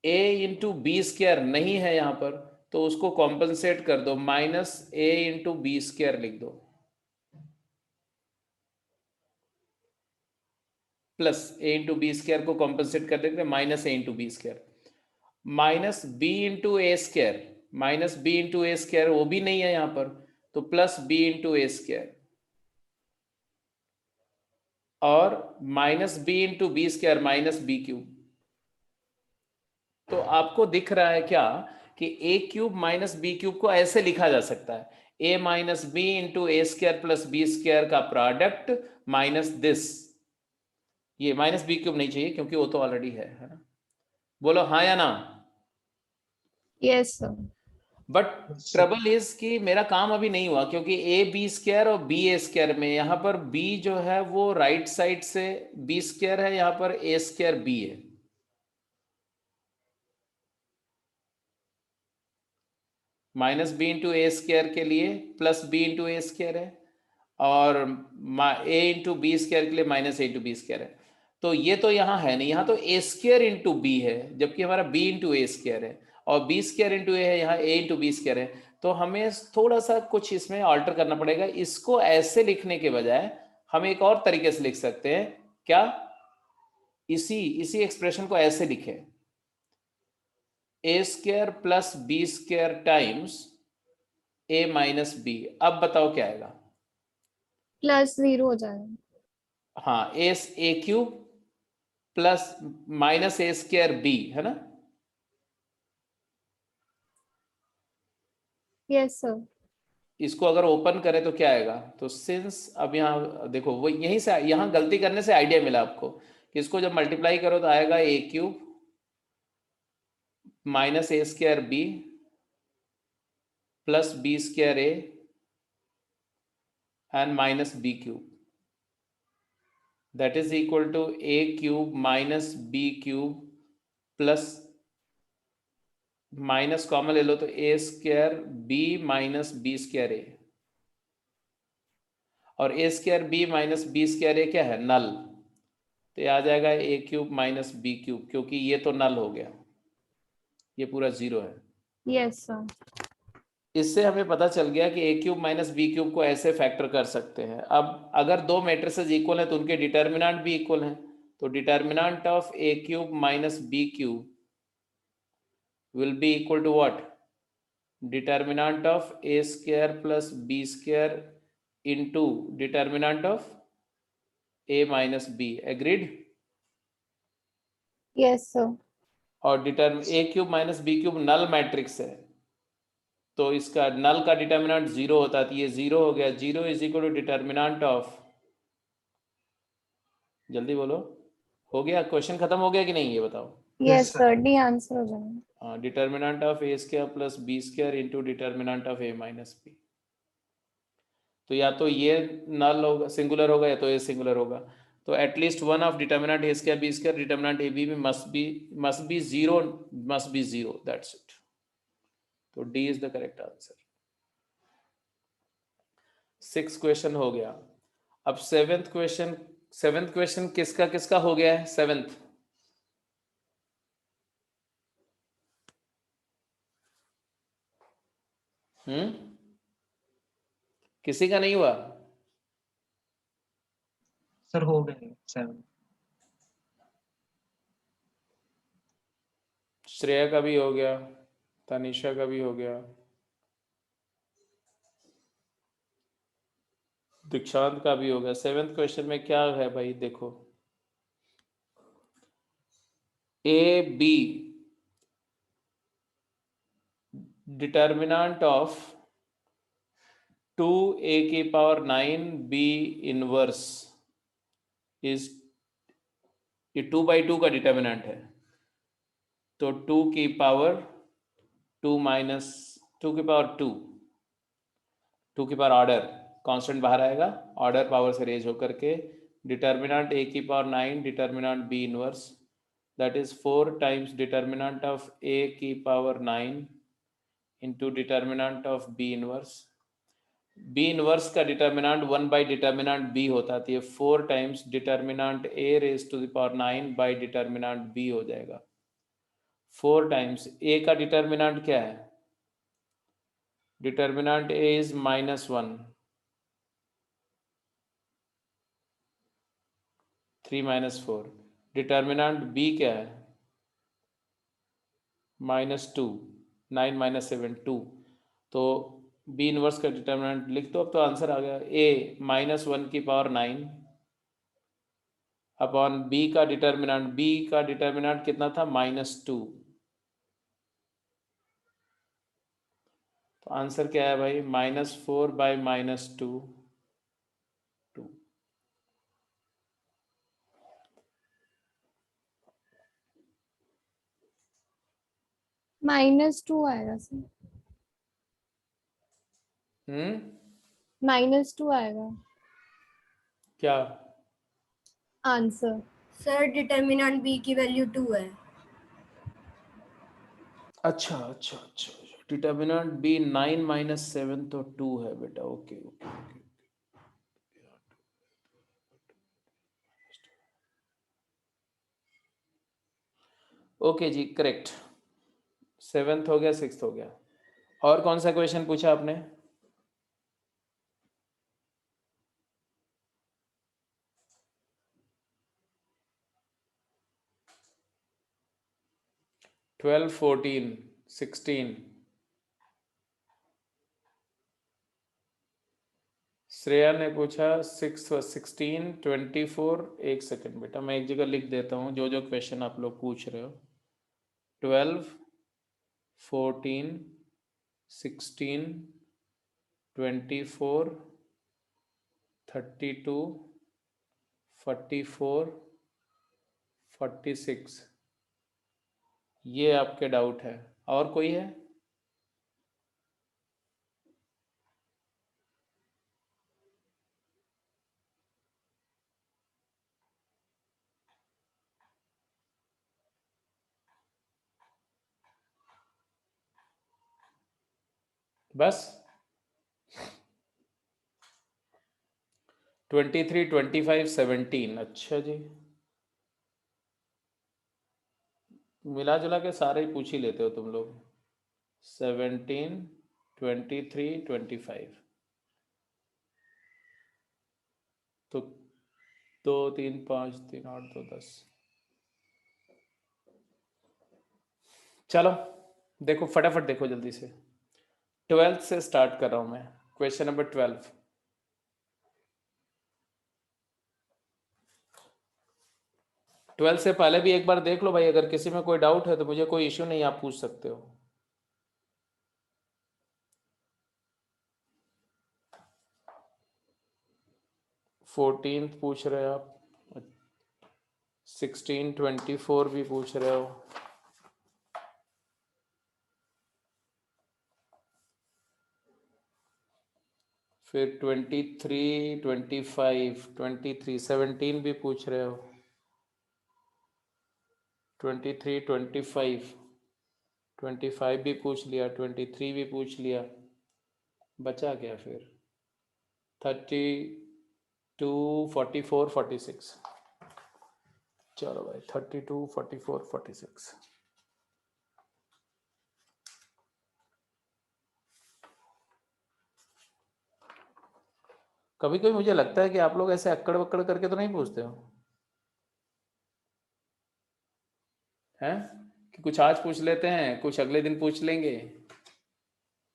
a इंटू b² नहीं है यहां पर, तो उसको कॉम्पनसेट कर दो, -a इंटू b² लिख दो, प्लस a इंटू b² को कॉम्पनसेट कर देंगे -a into b², -b into a², -b into a² वो भी नहीं है यहां पर, तो +b इंटू a², और -b इंटू b² -b³। तो आपको दिख रहा है क्या कि a³ - b³ को ऐसे लिखा जा सकता है, a - b into a² + b² का प्रोडक्ट माइनस दिस। ये -b³ नहीं चाहिए क्योंकि वो तो ऑलरेडी है ना। बोलो हाँ या ना। Yes sir. But trouble is कि मेरा काम अभी नहीं हुआ, क्योंकि a b² और b a² में यहाँ पर b जो है वो राइट साइड से b² है, यहाँ पर a² b है। -b इंटू a² के लिए +b इंटू a² है, और a इंटू b² के लिए -a इंटू b² है। तो ये तो यहाँ है नहीं, यहाँ तो a² इंटू b है, जबकि हमारा b इंटू a² है, और b² इंटू a है, यहाँ a इंटू b² है। तो हमें थोड़ा सा कुछ इसमें ऑल्टर करना पड़ेगा। इसको ऐसे लिखने के बजाय हम एक और तरीके से लिख सकते हैं, क्या? इसी एक्सप्रेशन को ऐसे लिखे, a² plus b² times a minus B. अब बताओ क्या आएगा? +0 हो जाएगा। हाँ, a³ प्लस -a² b, है ना? Yes sir. इसको अगर ओपन करें तो क्या आएगा? तो सिंस अब यहाँ देखो, वो यहीं से यहाँ गलती करने से आइडिया मिला आपको कि इसको जब मल्टीप्लाई करो तो आएगा a³ minus a² b plus b² a and minus b³, that is equal to a³ minus b³ plus minus common ले लो तो a² b minus b² a, और a² b minus b² a क्या है? नल। तो ये आ जाएगा a³ माइनस b³, क्योंकि ये तो नल हो गया, ये पूरा 0 है। Yes sir. इससे हमें पता चल गया कि a³ माइनस b³ को ऐसे फैक्टर कर सकते हैं। अब अगर दो मैट्रिसेस इक्वल हैं तो उनके डिटर्मिनेंट भी इक्वल हैं, तो determinant of a³ minus b³ will be equal to what? Determinant of a² plus b² into determinant of a minus b. Agreed? Yes sir. और a³ minus b³ null matrix है, तो इसका नल का determinant 0 होता है, तो ये 0 हो गया। 0 is equal to determinant of, जल्दी बोलो, हो गया? क्वेश्चन खत्म हो गया कि नहीं, ये बताओ। यस सर, डी आंसर हो जाएगा। Determinant of a² plus b² into determinant of a माइनस b। तो या तो ये नल होगा, सिंगुलर होगा, या तो ये सिंगुलर होगा। तो at least one of determinant a² b² determinant a b में must be zero, that's it. तो D is the correct answer. 6 question हो गया। अब सेवेंथ क्वेश्चन किसका किसका हो गया है? सेवेंथ किसी का नहीं हुआ? सर हो गए 7। श्रेया का भी हो गया, तनिषा का भी हो गया, दीक्षांत का भी हो गया। सेवेंथ क्वेश्चन में क्या है भाई? देखो, A B determinant of 2a⁴ b inverse is, ये 2/2 का डिटर्मिनेंट है, तो 2 माइनस 2 ऑर्डर कांस्टेंट बाहर आएगा, ऑर्डर पावर से रेज होकर के determinant a⁴ determinant b inverse, that is 4 times determinant of a⁴ into determinant of b inverse। b inverse का डिटर्मिनेंट 1 बाई डिटर्मिनेंट b होता है, तो ये 4 times determinant a⁴ by determinant b हो जाएगा। 4 टाइम्स a का डिटर्मिनेंट क्या है? Determinant a is -1, 3 - 4। Determinant b क्या है? -2, 9 - 7 2। तो b इनवर्स का डिटर्मिनेंट लिख दो। अब तो आंसर आ गया, a -1⁹ अपॉन b का डिटर्मिनेंट कितना था? -2। तो आंसर क्या है भाई? -4 बाई -2 2। -2 आएगा सर। -2 आएगा क्या? आंसर। सर डिटर्मिनेंट बी की वैल्यू 2 है। अच्छा, डिटर्मिनेंट b 9 - 7 तो 2 है बेटा। ओके ओके ओके ओके जी, करेक्ट। सेवेंथ हो गया, सिक्स्थ हो गया। और कौन सा क्वेश्चन पूछा आपने? 12, 14, 16. श्रेया ने पूछा 6, 16, 24. एक सेकंड बेटा, मैं एक जगह लिख देता हूँ जो जो क्वेश्चन आप लोग पूछ रहे हो. 12, 14, 16, 24, 32, 44, 46. ये आपके डाउट है. और कोई है? बस 23, 25, 17. अच्छा जी, मिला जुला के सारे ही पूछ ही लेते हो तुम लोग. 17, 23, 25. तो 2, 3, 5, 3, 8, 2, 10. चलो देखो फटाफट देखो जल्दी से. 12th से स्टार्ट कर रहा हूं मैं. Question number 12. ट्वेल्थ से पहले भी एक बार देख लो भाई. अगर किसी में कोई डाउट है तो मुझे कोई इश्यू नहीं, आप पूछ सकते हो. फोर्टीन पूछ रहे हो आप. 16, 24 भी पूछ रहे हो. फिर 23, 25, 23, 17 भी पूछ रहे हो. 23, 25, 25 भी पूछ लिया, 23 भी पूछ लिया. बचा क्या फिर? 32, 44, 46. चलो भाई 32, 44, 46. कभी कभी मुझे लगता है कि आप लोग ऐसे अक्कड़ बक्कड़ करके तो नहीं पूछते हो हैं, कि कुछ आज पूछ लेते हैं, कुछ अगले दिन पूछ लेंगे.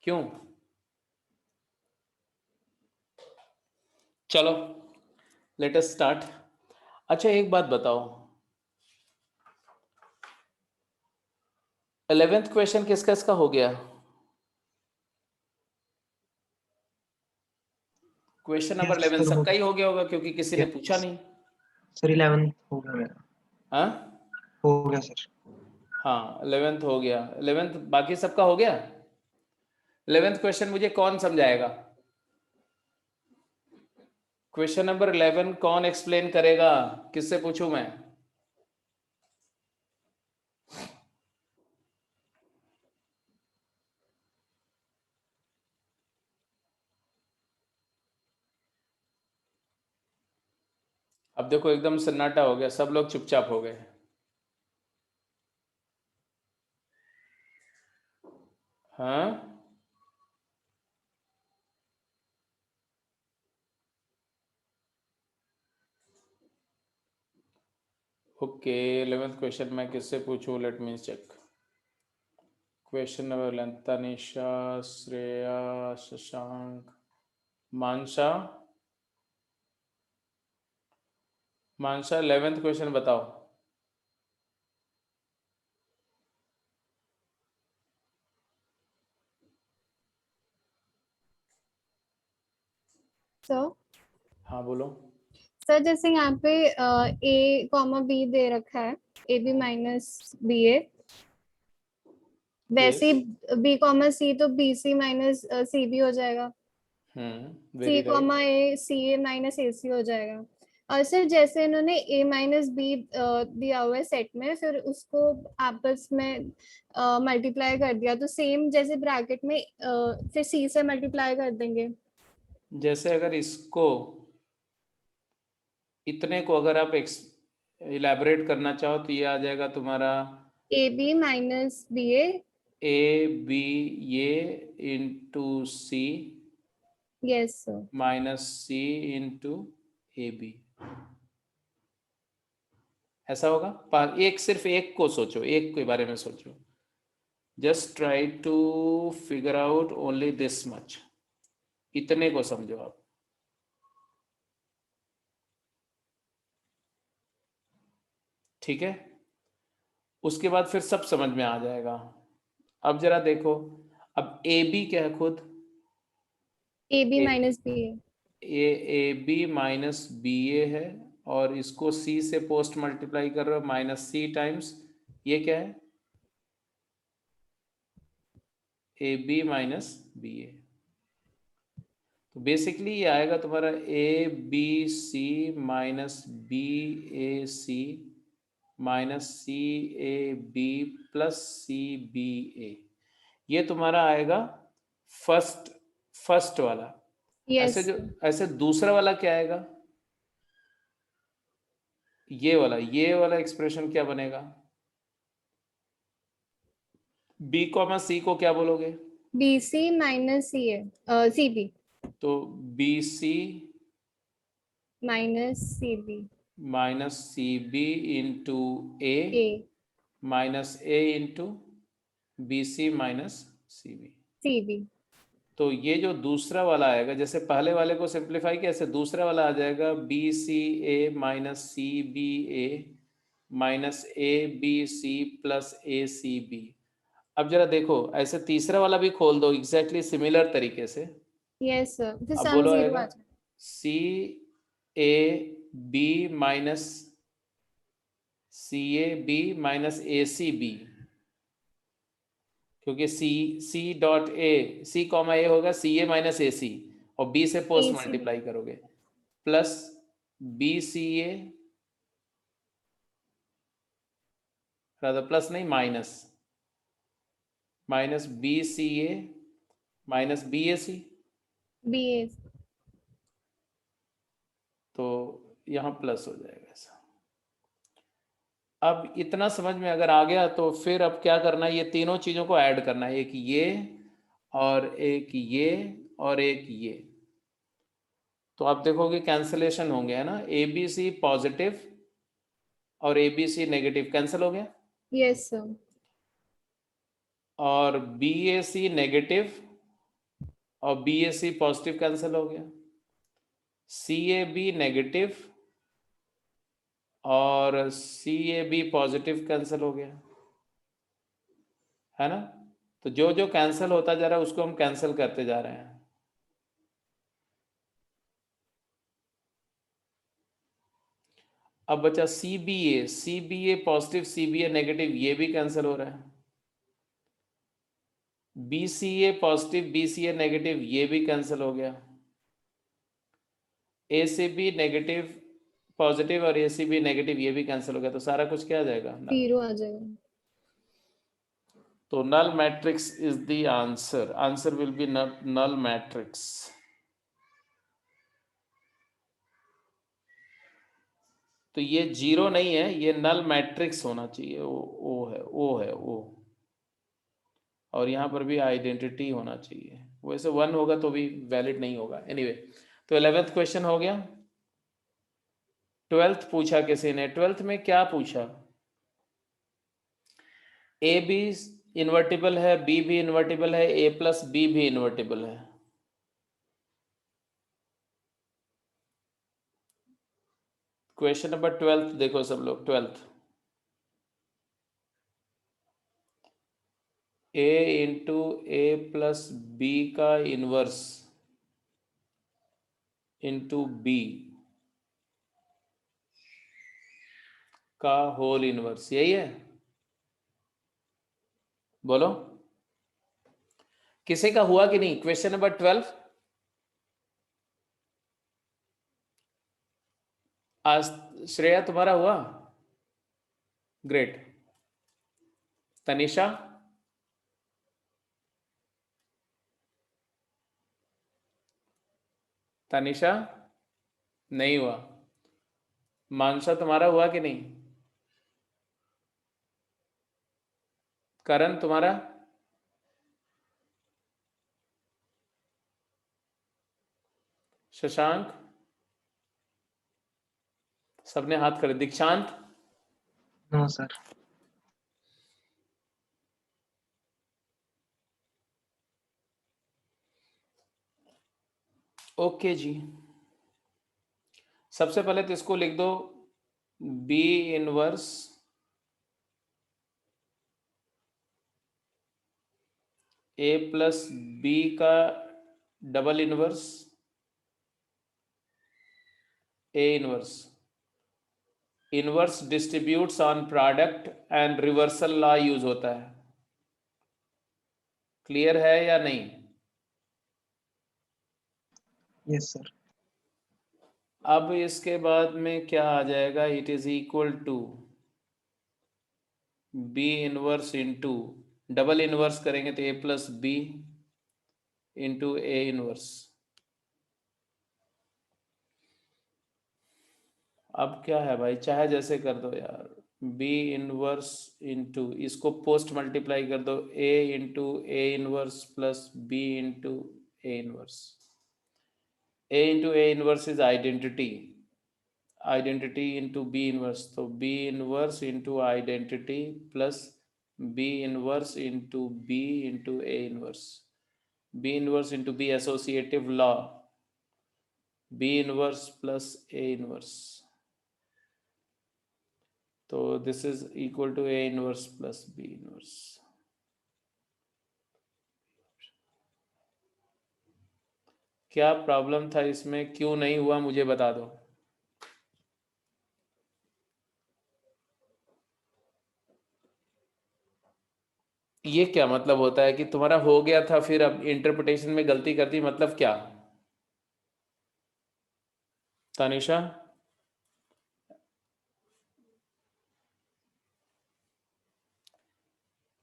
क्यों? चलो लेट अस स्टार्ट. अच्छा एक बात बताओ, 11th क्वेश्चन किसका इसका हो गया? क्वेश्चन नंबर 11 सर हो सबका ही हो गया होगा क्योंकि किसी ने गया पूछा नहीं. सर 11 हो गया मेरा. हाँ हो गया सर. हाँ 11th हो गया. 11th बाकी सबका हो गया. 11th क्वेश्चन मुझे कौन समझाएगा? क्वेश्चन नंबर 11 कौन एक्सप्लेन करेगा? किससे पूछूं मैं? अब देखो एकदम सन्नाटा हो गया, सब लोग चुपचाप हो गए. हाँ ओके. 11th क्वेश्चन मैं किससे पूछूं? Let me check. Question number 11 Tanisha, Shreya, Shashank, Manasa. Manasa 11th question बताओ. सर हाँ बोलो. सर जैसे यहाँ पे ए कॉमा बी दे रखा है, A B minus B A, वैसे Yes. ही बी कॉमा सी तो बी सी माइनस सी बी हो जाएगा. Very C right. Comma A C A minus A C हो जाएगा. और सर जैसे इन्होंने ए माइनस बी दिया हुआ है सेट में, फिर उसको आपस में मल्टीप्लाई कर दिया, तो सेम जैसे ब्रैकेट में फिर सी से मल्टीप्लाई कर देंगे. जैसे अगर इसको, इतने को अगर आप इलेबोरेट करना चाहो तो ये आ जाएगा तुम्हारा a B minus B a b ये into c yes sir. Minus c into a b. ऐसा होगा. एक सिर्फ एक को सोचो, एक के बारे में सोचो. Just try to figure out only this much, इतने को समझो आप। ठीक है, उसके बाद फिर सब समझ में आ जाएगा। अब जरा देखो, अब ए बी क्या है खुद, a b A minus B a B minus B a है, और इसको सी से पोस्ट मल्टीप्लाई कर रहे हो माइनस सी टाइम्स, ये क्या है, ए बी माइनस बी ए। तो बेसिकली ये आएगा तुम्हारा a B C minus B A c minus C A B plus c B a, ये तुम्हारा आएगा फर्स्ट वाला। ऐसे यस जो ऐसे दूसरा वाला क्या आएगा, ये वाला एक्सप्रेशन क्या बनेगा, बी कॉमा सी को क्या बोलोगे, B C minus C A C B तो B C minus C B minus C B into A A minus A into B C minus C B. C B तो ये जो दूसरा वाला आएगा, जैसे पहले वाले को सिंप्लीफाई किया, ऐसे दूसरा वाला आ जाएगा B C A minus C B A minus A B C plus A C B. अब जरा देखो, ऐसे तीसरा वाला भी खोल दो एग्जैक्टली सिमिलर तरीके से। यस सर, फिर अब सम बोलो, जीरो आएगा आ जाएगा। C A B minus C A B minus A C b, क्योंकि c dot A C comma ए होगा सी ए माइनस ए सी, और बी से पोस्ट AC मल्टीप्लाई करोगे, प्लस बी सी ए, प्लस नहीं minus B C A minus B A C, B ए तो यहाँ plus हो जाएगा ऐसा। अब इतना समझ में अगर आ गया तो फिर अब क्या करना है, ये तीनों चीज़ों को ऐड करना है, एक ये और एक ये और एक ये। तो आप देखोगे कैंसलेशन होंगे, है ना, ए बी सी पॉजिटिव और A B C negative cancel हो गया, यस सर और बी ए सी नेगेटिव और बी ए सी पॉजिटिव कैंसिल हो गया, सी ए बी नेगेटिव और सी ए बी पॉजिटिव कैंसिल हो गया, है ना। तो जो जो कैंसिल होता जा रहा है उसको हम कैंसिल करते जा रहे हैं। अब बचा सी बी ए पॉजिटिव सी बी ए नेगेटिव, ये भी कैंसिल हो रहा है। बी सी ए पॉजिटिव बी सी ए नेगेटिव, ये भी कैंसिल हो गया। ए सी बी नेगेटिव पॉजिटिव और ए सी बी नेगेटिव, ये भी कैंसिल हो गया। तो सारा कुछ क्या आ जाएगा, जीरो आ जाएगा। तो null matrix is the answer, answer will be null matrix. तो ये जीरो नहीं है, ये नल मैट्रिक्स होना चाहिए, ओ है ओ, और यहाँ पर भी आइडेंटिटी होना चाहिए। वैसे वन होगा तो भी वैलिड नहीं होगा। एनीवे, तो 11th क्वेश्चन हो गया। 12th पूछा किसी ने, 12th में क्या पूछा, ए बी इन्वर्टिबल है, बी भी इन्वर्टिबल है, ए प्लस बी भी इन्वर्टिबल है। क्वेश्चन नंबर 12 देखो सब लोग, 12th, A into A plus b का इनवर्स इंटू बी का होल इनवर्स, यही है। बोलो किसी का हुआ कि नहीं क्वेश्चन नंबर 12? आज श्रेया तुम्हारा हुआ, ग्रेट। तनिषा, तनिषा नहीं हुआ। मानसा तुम्हारा हुआ कि नहीं? करण तुम्हारा? शशांक, सबने हाथ खड़े। दीक्षांत, नो सर। ओके जी, सबसे पहले तो इसको लिख दो b inverse a plus b का double inverse a inverse, inverse distributes on product and reversal law use होता है। क्लियर है या नहीं? Yes sir. अब इसके बाद में क्या आ जाएगा, it is equal to b inverse into double inverse करेंगे तो a plus B into A inverse. अब क्या है भाई, चाहे जैसे कर दो यार, बी इनवर्स इंटू इसको पोस्ट मल्टीप्लाई कर दो a into A inverse plus B into A inverse. A into A inverse is identity, identity into b inverse, तो B inverse into identity plus B inverse into b into ए inverse, b inverse into b associative law, b inverse plus ए inverse, तो this is equal to a inverse plus B inverse. क्या problem था इसमें, क्यों नहीं हुआ मुझे बता दो। ये क्या मतलब होता है कि तुम्हारा हो गया था फिर अब इंटरप्रिटेशन में गलती कर दी, मतलब क्या? तानिशा,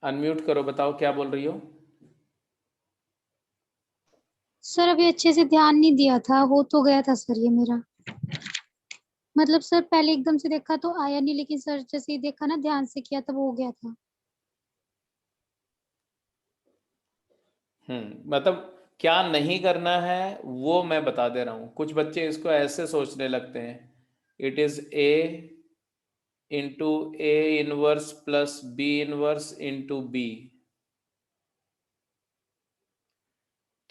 अनम्यूट करो, बताओ क्या बोल रही हो। सर अभी अच्छे से ध्यान नहीं दिया था, हो तो गया था सर ये मेरा, मतलब सर पहले एकदम से देखा तो आया नहीं, लेकिन सर जैसे ही देखा ना ध्यान से किया तब हो गया था। मतलब क्या नहीं करना है वो मैं बता दे रहा हूं। कुछ बच्चे इसको ऐसे सोचने लगते हैं, it is A into A inverse plus B inverse into B,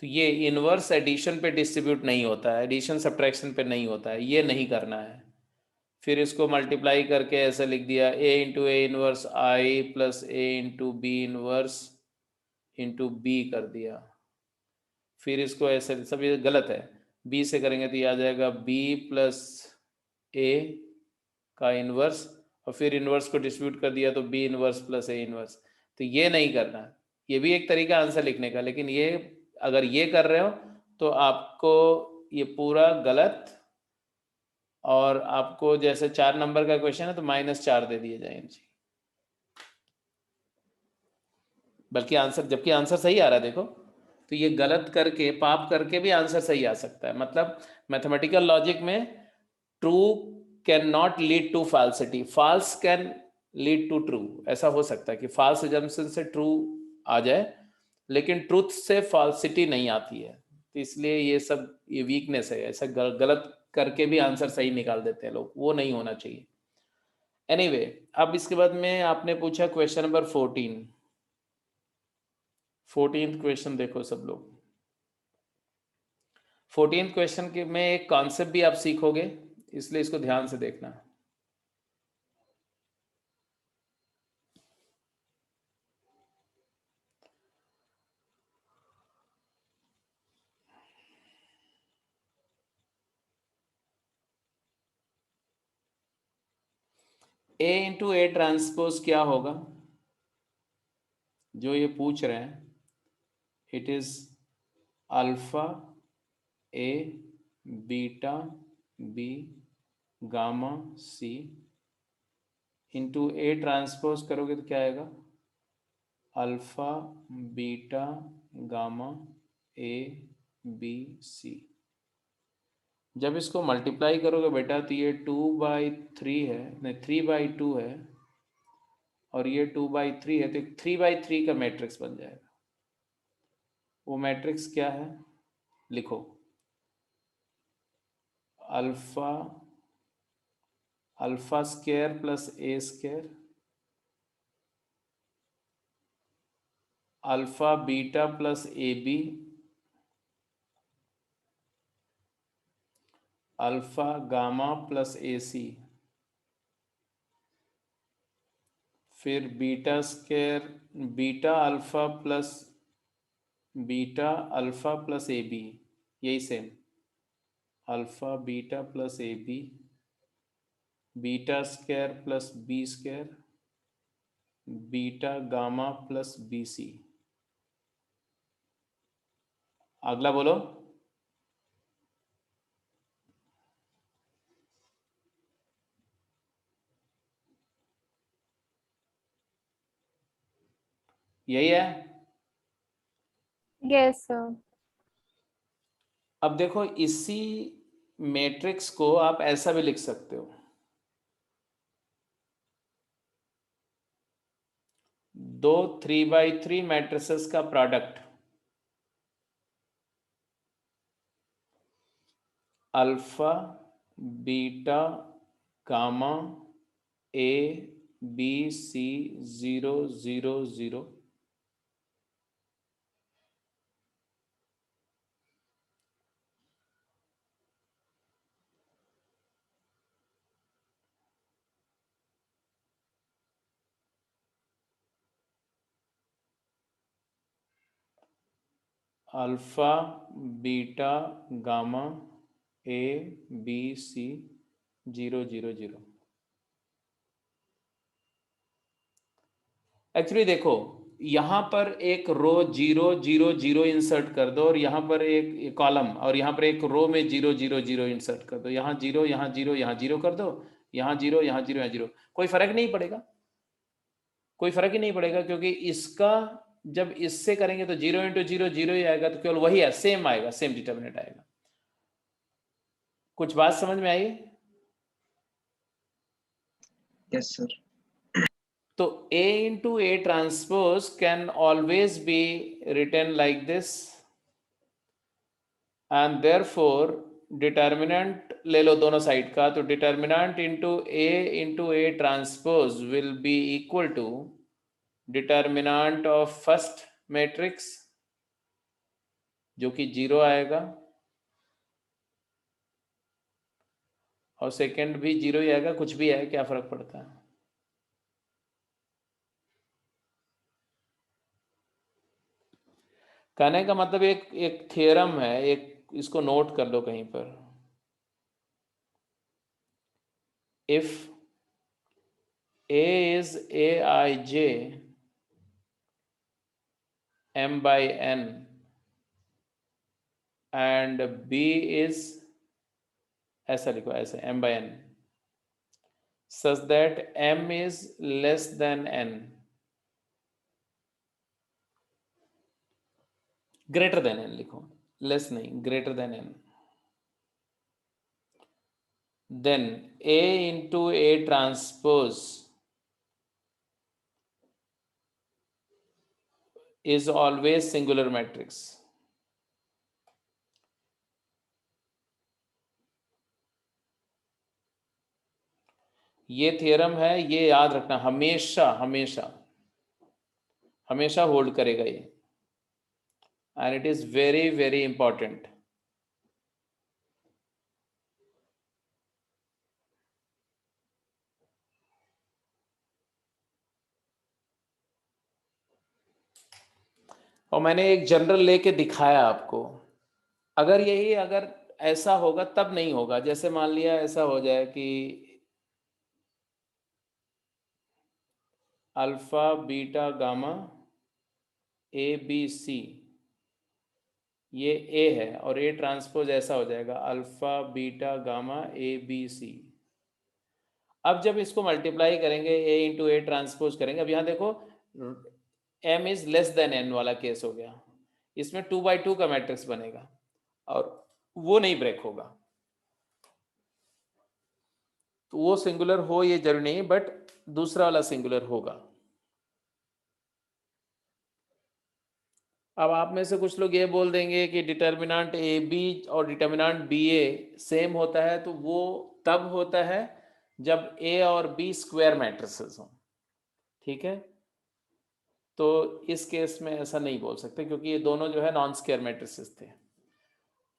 तो ये इनवर्स एडिशन पे डिस्ट्रीब्यूट नहीं होता है, एडिशन सब्ट्रैक्शन पे नहीं होता है, ये नहीं करना है। फिर इसको मल्टीप्लाई करके ऐसे लिख दिया a into A inverse I plus a into b inverse into b कर दिया। फिर इसको ऐसे, सब ये गलत है, बी से करेंगे तो ये आ जाएगा बी प्लस ए का इनवर्स, और फिर इनवर्स को डिस्ट्रीब्यूट कर दिया तो बी इनवर्स प्लस ए इनवर्स। तो ये नहीं करना, ये भी एक तरीका आंसर लिखने का, लेकिन ये अगर ये कर रहे हो तो आपको ये पूरा गलत, और आपको जैसे 4 नंबर का क्वेश्चन है तो -4 दे दिए जाएंगे जी। बल्कि आंसर, जबकि आंसर सही आ रहा है देखो, तो ये गलत करके पाप करके भी आंसर सही आ सकता है। मतलब मैथमेटिकल लॉजिक में true can not lead to falsity, false can lead to true. ऐसा हो सकता है कि फॉल्स एजम्पशन से ट्रू आ जाए, लेकिन ट्रूथ से फॉल्सिटी नहीं आती है। तो इसलिए ये सब, ये वीकनेस है, ऐसा गलत करके भी आंसर सही निकाल देते हैं लोग, वो नहीं होना चाहिए। एनीवे अब इसके बाद में आपने पूछा क्वेश्चन नंबर 14। 14th क्वेश्चन देखो सब लोग। 14th क्वेश्चन के में एक कॉन्सेप्ट भी आप सीखोगे, इसलिए इसको ध्यान से देखना। ए इंटू ए ट्रांसपोज क्या होगा, जो ये पूछ रहे हैं, it is alpha A beta B gamma C into A transpose करोगे तो क्या आएगा, alpha beta gamma A B C. जब इसको मल्टीप्लाई करोगे बेटा तो ये 2/3 है, नहीं 3/2 है, और ये 2/3 है, तो 3/3 का मैट्रिक्स बन जाएगा। वो मैट्रिक्स क्या है, लिखो, alpha alpha square plus A square, alpha beta plus A B, alpha gamma plus A C, फिर beta square beta alpha plus A B, यही same alpha beta plus A B, beta square plus B square, beta gamma plus B C. अगला बोलो। यही है। Yes sir. अब देखो इसी matrix को आप ऐसा भी लिख सकते हो, दो 3x3 मैट्रिसेस का product alpha beta gamma A B C 0 0 0, alpha beta gamma A B C 0 0 0। Actually देखो यहां पर एक रो 0 0 0 इंसर्ट कर दो और यहां पर एक कॉलम और यहां पर एक रो में 0 0 0 इंसर्ट कर दो, यहां 0 यहां 0 यहां 0 कर दो, यहां 0 यहां 0 यहां 0, कोई फर्क नहीं पड़ेगा, कोई फर्क ही नहीं पड़ेगा, क्योंकि इसका जब इससे करेंगे तो 0 इंटू 0 0 ही आएगा, तो केवल वही है, सेम आएगा, सेम डिटर्मिनेंट आएगा। कुछ बात समझ में आई? Yes sir. तो A into A transpose can always be written like this, and therefore determinant ले लो दोनों साइड का, तो determinant into A transpose will be equal to determinant of first matrix जो कि 0 आएगा और सेकंड भी 0 ही आएगा, कुछ भी है क्या फर्क पड़ता है। कहने का मतलब एक थ्योरम है, एक इसको नोट कर लो कहीं पर। If A is Aij m by n and B is ऐसा लिखो, ऐसे m by n such that m is less than n, greater than n लिखो, less नहीं, greater than n, then A into A transpose is always singular matrix। ये theorem है, ये याद रखना, हमेशा हमेशा हमेशा होल्ड करेगा ये, and it is very very important. और मैंने एक जनरल लेके दिखाया आपको, अगर यही अगर ऐसा होगा तब नहीं होगा, जैसे मान लिया ऐसा हो जाए कि alpha beta gamma A B C, ये ए है और ए ट्रांसपोज ऐसा हो जाएगा alpha beta gamma A B C. अब जब इसको मल्टीप्लाई करेंगे ए इंटू ए ट्रांसपोज करेंगे, अब यहां देखो m is less than n वाला केस हो गया, इसमें 2x2 का मैट्रिक्स बनेगा और वो नहीं ब्रेक होगा, तो वो सिंगुलर हो ये जरूरी नहीं, बट दूसरा वाला सिंगुलर होगा। अब आप में से कुछ लोग ये बोल देंगे कि डिटर्मिनेंट ए बी और डिटर्मिनेंट बी ए सेम होता है, तो वो तब होता है जब ए और बी स्क्वायर मैट्रिसेस हों, ठीक है। तो इस केस में ऐसा नहीं बोल सकते क्योंकि ये दोनों जो है नॉन स्क्वायर मैट्रिसेस थे।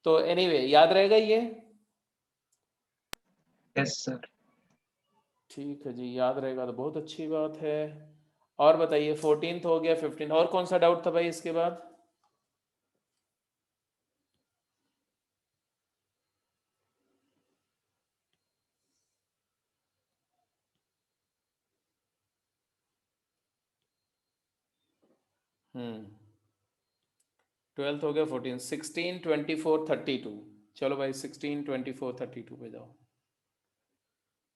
तो एनीवे याद रहेगा ये। Yes sir. ठीक है जी, याद रहेगा तो बहुत अच्छी बात है। और बताइए 14th हो गया, 15 और कौन सा डाउट था भाई इसके बाद? हम्म, 12th हो गया, 14, 16, 24, 32। चलो भाई 16, 24, 32 पे जाओ।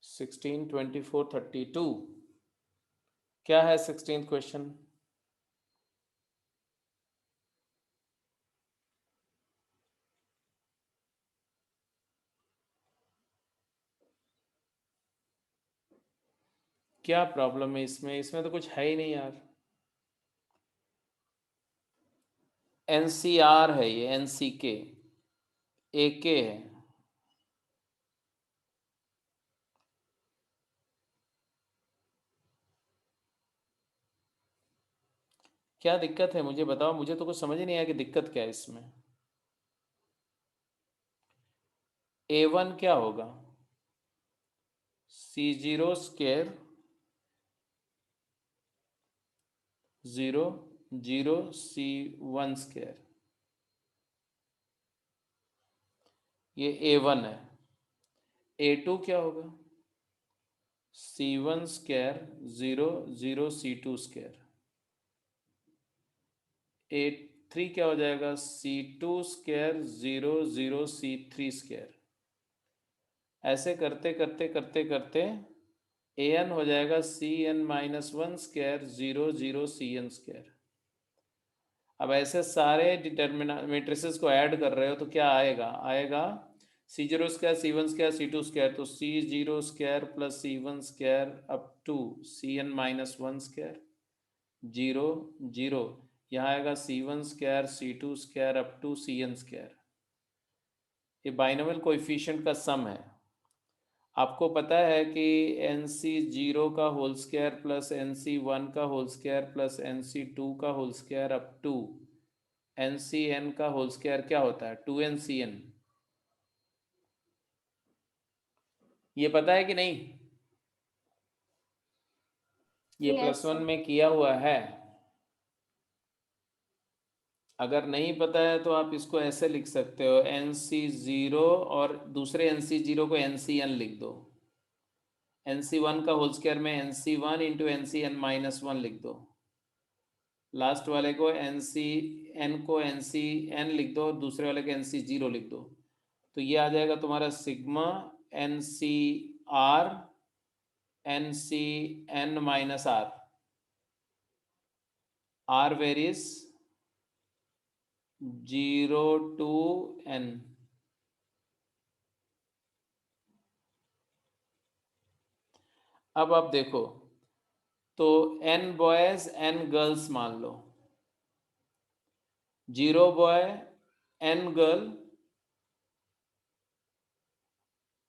16, 24, 32 क्या है 16th क्वेश्चन? क्या प्रॉब्लम है इसमें? इसमें तो कुछ है ही नहीं यार। एनसीआर है ये, एनसीके, एके है। क्या दिक्कत है मुझे बताओ, मुझे तो कुछ समझ ही नहीं आया कि दिक्कत क्या है इसमें। A1 क्या होगा? C0 स्क्वायर 0 0 C1 स्क्वायर, ये A1 है। A2 क्या होगा? C1 square 0 0 C2 square. A3 क्या हो जाएगा? C2 square 0 0 C3 square. ऐसे करते करते करते करते an हो जाएगा Cn-1 स्क्वायर 0 0 Cn स्क्वायर। अब ऐसे सारे डिटर्मिना मेट्रिसेस को ऐड कर रहे हो तो क्या आएगा? आएगा C0 square C1 square C2 square, तो C0 square plus C1 square up to Cn-1 square 0 0, यहाँ आएगा C1 square C2 square up to Cn square. ये बाइनोमियल कोएफिशिएंट का सम है। आपको पता है कि NC0 का होल स्क्वायर प्लस NC1 का होल स्क्वायर प्लस NC2 का whole square up to NCN का होल स्क्वायर क्या होता है? 2NCN। ये पता है कि नहीं? ये Yes, +1 sir. में किया हुआ है। अगर नहीं पता है तो आप इसको ऐसे लिख सकते हो, NC0 और दूसरे NC0 को NCN लिख दो। NC1 का होल स्क्वायर में NC1 इंटू NCN-1 लिख दो। लास्ट वाले को NCN को NCN लिख दो, दूसरे वाले को NC0 लिख दो। तो ये आ जाएगा तुम्हारा sigma NCR NCN-R, R varies 0 to N। अब आप देखो तो N बॉयज N गर्ल्स मान लो, 0 boy N girl,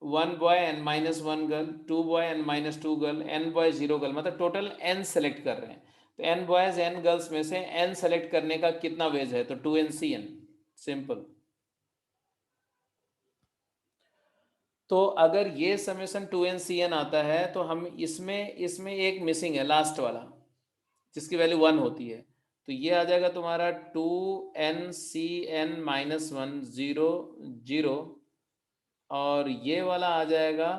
1 boy N-1 girl, 2 boy N-2 girl, N boy 0 girl, मतलब टोटल N सेलेक्ट कर रहे हैं। तो N बॉयज N गर्ल्स में से N सेलेक्ट करने का कितना वेज है? तो 2NCN, सिंपल। तो अगर ये समेशन 2NCN आता है तो हम इसमें एक मिसिंग है, लास्ट वाला, जिसकी वैल्यू 1 होती है। तो ये आ जाएगा तुम्हारा 2NCN-1 0 0, और ये वाला आ जाएगा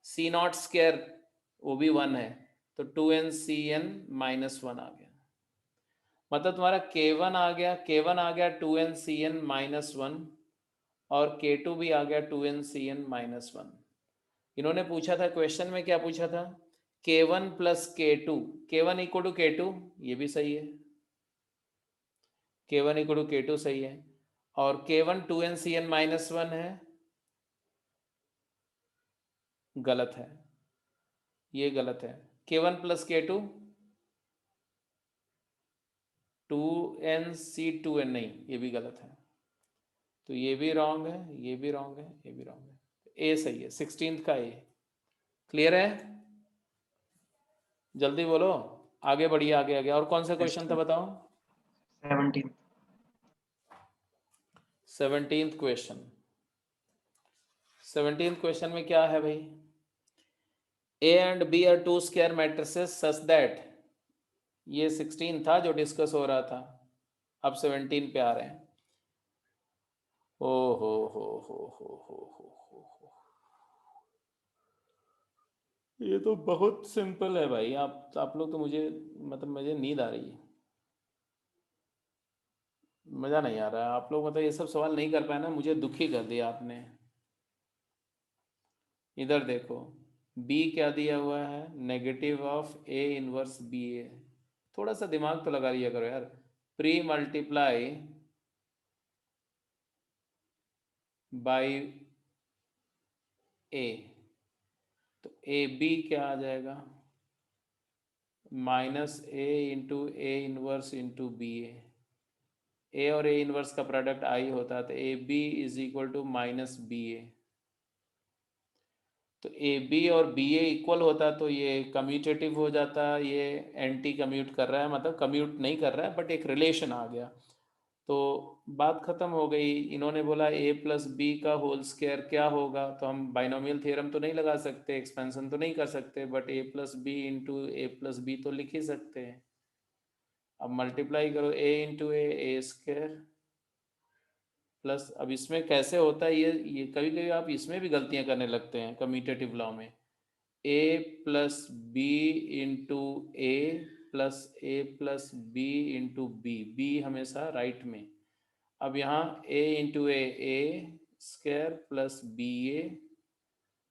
C0 स्क्वायर, वो भी 1 है, तो 2NCN-1 आ गया। मतलब तुम्हारा K1 आ गया, K1 आ गया 2NCN-1 और K2 भी आ गया 2NCN-1। इन्होंने पूछा था क्वेश्चन में, क्या पूछा था? K1 plus K2, K1 equal to K2, ये भी सही है, K1 इक्वल टू K2 सही है, और K1 2NCN-1 है, गलत है, ये गलत है। K1 प्लस K2 2NC2N, नहीं, ये भी गलत है। तो ये भी रॉन्ग है, ये भी रॉन्ग है, ये भी रॉन्ग है। ए सही है, 16th का ए। क्लियर है? जल्दी बोलो, आगे बढ़िए, आगे आगे। और कौन सा क्वेश्चन था बताओ? 17। 17th question. 17th क्वेश्चन में क्या है भाई? A and B are two square matrices such that ये 16 था जो डिस्कस हो रहा था, अब 17 पे आ रहे हैं। ओ हो। ये तो बहुत सिंपल है भाई। आप लोग तो मुझे मतलब मुझे नींद आ रही है, मज़ा नहीं आ रहा है। आप लोग मतलब ये सब सवाल नहीं कर पाए ना, मुझे दुखी कर दिया आपने। इधर देखो, b क्या दिया हुआ है, negative of a inverse B A. थोड़ा सा दिमाग तो लगा लिया करो यार। प्री मल्टीप्लाई बाई a, तो ए बी क्या आ जाएगा, minus A into A inverse into B A और ए इनवर्स का प्रोडक्ट आई होता है, तो A B is equal to minus B ए। तो ए बी और बी ए इक्वल होता तो ये कम्यूटेटिव हो जाता, ये एंटी कम्यूट कर रहा है, मतलब कम्यूट नहीं कर रहा है बट एक रिलेशन आ गया, तो बात खत्म हो गई। इन्होंने बोला a प्लस बी का होल स्क्वायर क्या होगा, तो हम बाइनोमियल थ्योरम तो नहीं लगा सकते, एक्सपेंशन तो नहीं कर सकते, but a plus B into A plus B तो लिख ही सकते हैं। अब मल्टीप्लाई करो a into A square plus, अब इसमें कैसे होता है ये कभी कभी आप इसमें भी गलतियां करने लगते हैं कम्यूटेटिव लॉ में। a plus B into A plus A plus B into B, B हमेशा राइट में। अब यहाँ a into A square plus B A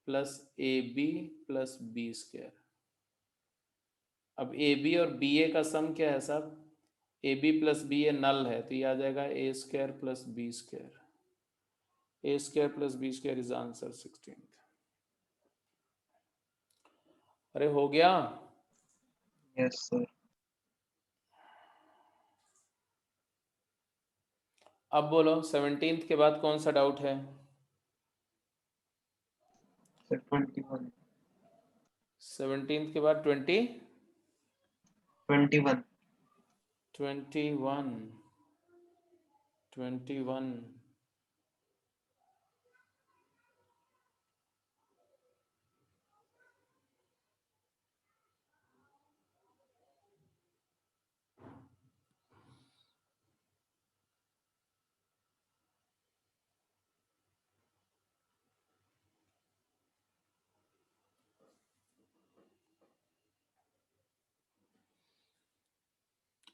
plus A B plus B square. अब ए बी और बी ए का सम क्या है साहब, A B plus B A null है, तो ये आ जाएगा A square plus B square. A square plus B square is answer 16। अरे हो गया। Yes sir. अब बोलो 17 के बाद कौन सा डाउट है। सर 21। 17 के बाद 21। 21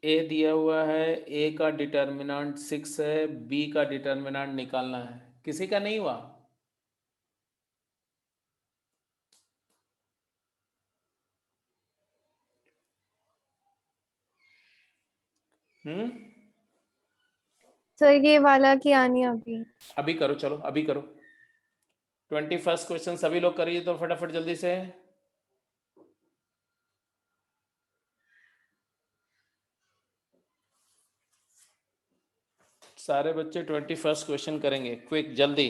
ए दिया हुआ है, ए का डिटर्मिनेंट 6 है, बी का डिटर्मिनेंट निकालना है। किसी का नहीं हुआ। हम्म, सर ये वाला किया नहीं अभी। अभी करो, चलो अभी करो। 21 क्वेश्चन सभी लोग करिए तो फटाफट जल्दी से। सारे बच्चे 21 क्वेश्चन करेंगे, क्विक जल्दी।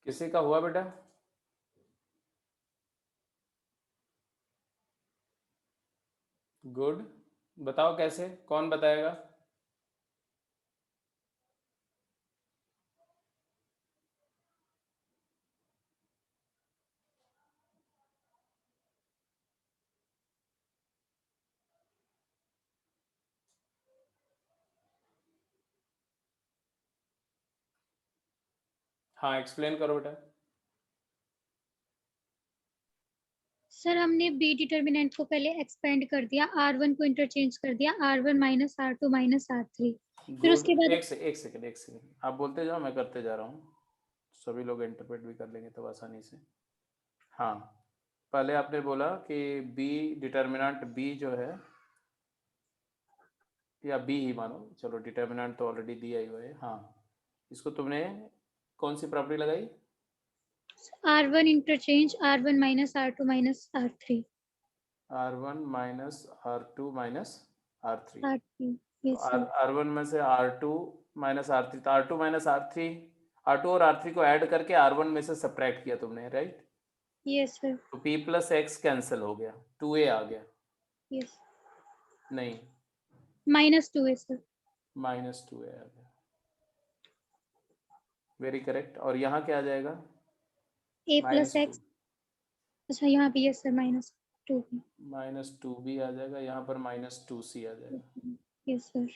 किसी का हुआ बेटा? गुड, बताओ कैसे, कौन बताएगा? हाँ एक्सप्लेन करो बेटा। सर हमने बी डिटर्मिनेंट को पहले एक्सपेंड कर दिया, R1 को इंटरचेंज कर दिया, R1 minus R2 minus R3, फिर गुड, उसके बाद एक सेकंड आप बोलते जाओ, मैं करते जा रहा हूँ, सभी लोग इंटरप्रेट भी कर लेंगे तो आसानी से। हाँ, पहले आपने बोला कि बी डिटर्मिनेंट बी जो है, या बी ही मानो, चलो डिटर्मिनेंट तो ऑलरेडी दिया ही हुआ है। हाँ, इसको तुमने कौन सी प्रॉपर्टी लगाई? R1 interchange R1 minus R2 minus R3। R1 minus R2 minus R3। R3, तो yes sir, R1 में से R2 माइनस R3, तो R2 माइनस R3, R2 और R3 को ऐड करके R1 में से सब्ट्रैक्ट किया तुमने, राइट? yes sir, तो P प्लस एक्स कैंसिल हो गया, 2A आ गया, yes, नहीं -2 है सर, माइनस 2A आ गया, वेरी करेक्ट। और यहाँ क्या आ जाएगा? A प्लस -2, एक्स, अच्छा यहाँ पे yes सर -2 भी, -2B आ जाएगा, यहाँ पर -2C आ जाएगा। yes sir.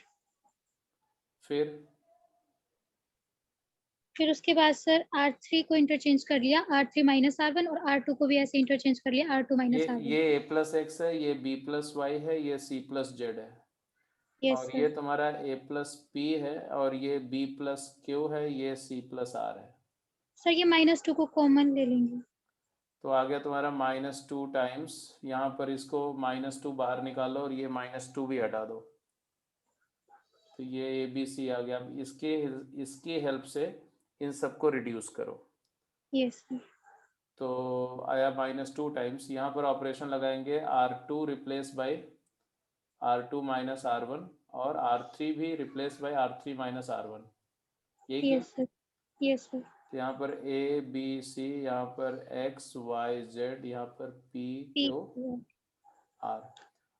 फिर उसके बाद सर R3 को इंटरचेंज कर लिया, R3 माइनस R1, और R2 को भी ऐसे इंटरचेंज कर लिया, R2 माइनस R1, ये A प्लस एक्स है, ये B प्लस वाई है, ये C प्लस जेड है, yes और सर, ये तुम्हारा A प्लस P है, और ये B प्लस Q है, ये C प्लस R है। सर ये -2 को कॉमन ले लेंगे, तो आ गया तुम्हारा -2 टाइम्स, यहाँ पर इसको -2 बाहर निकालो और ये -2 भी हटा दो, तो ये ABC आ गया। अब इसकी हेल्प से इन सबको रिड्यूस करो, yes सर, तो आया -2 टाइम्स, यहाँ पर ऑपरेशन लगाएंगे, R2 replace by R2 minus R1, और R3 भी replace by R3 minus R1, ये किया। yes सर, yes सर, तो यहाँ पर A B C, यहाँ पर X Y Z, यहाँ पर P P, Q R,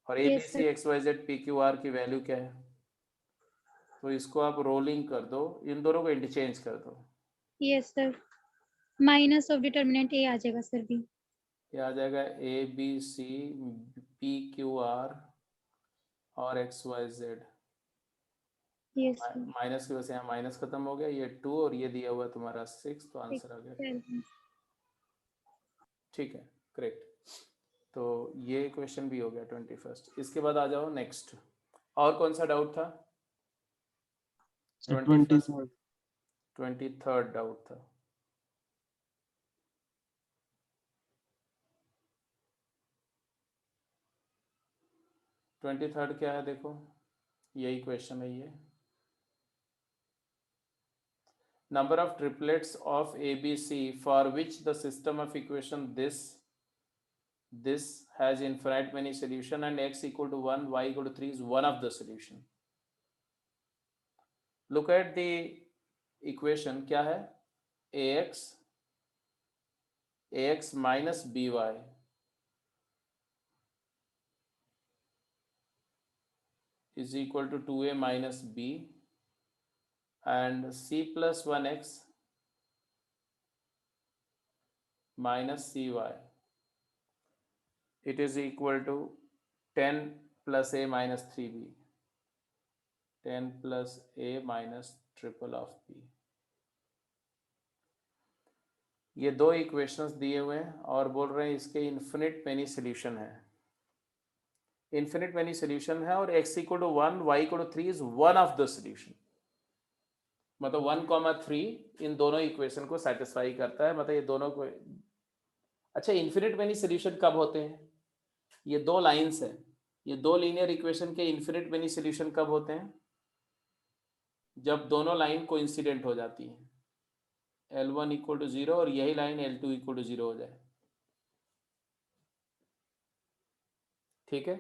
और A B yes C sir, X Y Z P Q R की वैल्यू क्या है? तो इसको आप रोलिंग कर दो, इन दोनों को इंटरचेंज कर दो, yes sir, minus of determinant A आ जाएगा सर भी, ये आ जाएगा A B C P Q R और X Y Z, yes sir, minus की वजह से यहाँ माइनस खत्म हो गया, ये 2 और ये दिया हुआ तुम्हारा 6, तो आंसर आ गया। ठीक है, करेक्ट। तो ये क्वेश्चन भी हो गया 21। इसके बाद आ जाओ नेक्स्ट, और कौन सा डाउट था? 23rd डाउट था। ट्वेंटी थर्ड क्या है देखो, यही क्वेश्चन है ये। Number of triplets of ABC for which the system of equation this has infinite many solution and x equal to 1, y equal to 3 is one of the solution. Look at the equation, क्या है? ax minus by is equal to 2a minus b, and c plus 1x minus cy, it is equal to 10 plus a minus 3b, 10 plus a minus triple of b। ये दो equations दिए हुए हैं और बोल रहे हैं इसके इन्फिनिट मेनी सोल्यूशन है, इन्फिनिट मेनी सोल्यूशन है, और x equal to 1, y equal to 3 is one of the solution, मतलब 1,3 इन दोनों इक्वेशन को सेटिस्फाई करता है, मतलब ये दोनों को। अच्छा, इन्फिनिट मेनी सोल्यूशन कब होते हैं? ये दो लाइंस है, ये दो लीनियर इक्वेशन के इन्फिनिट मेनी सोल्यूशन कब होते हैं? जब दोनों लाइन कोइंसिडेंट हो जाती है, L1 इक्वल टू 0 और यही लाइन L2 इक्वल टू 0 हो जाए, ठीक है,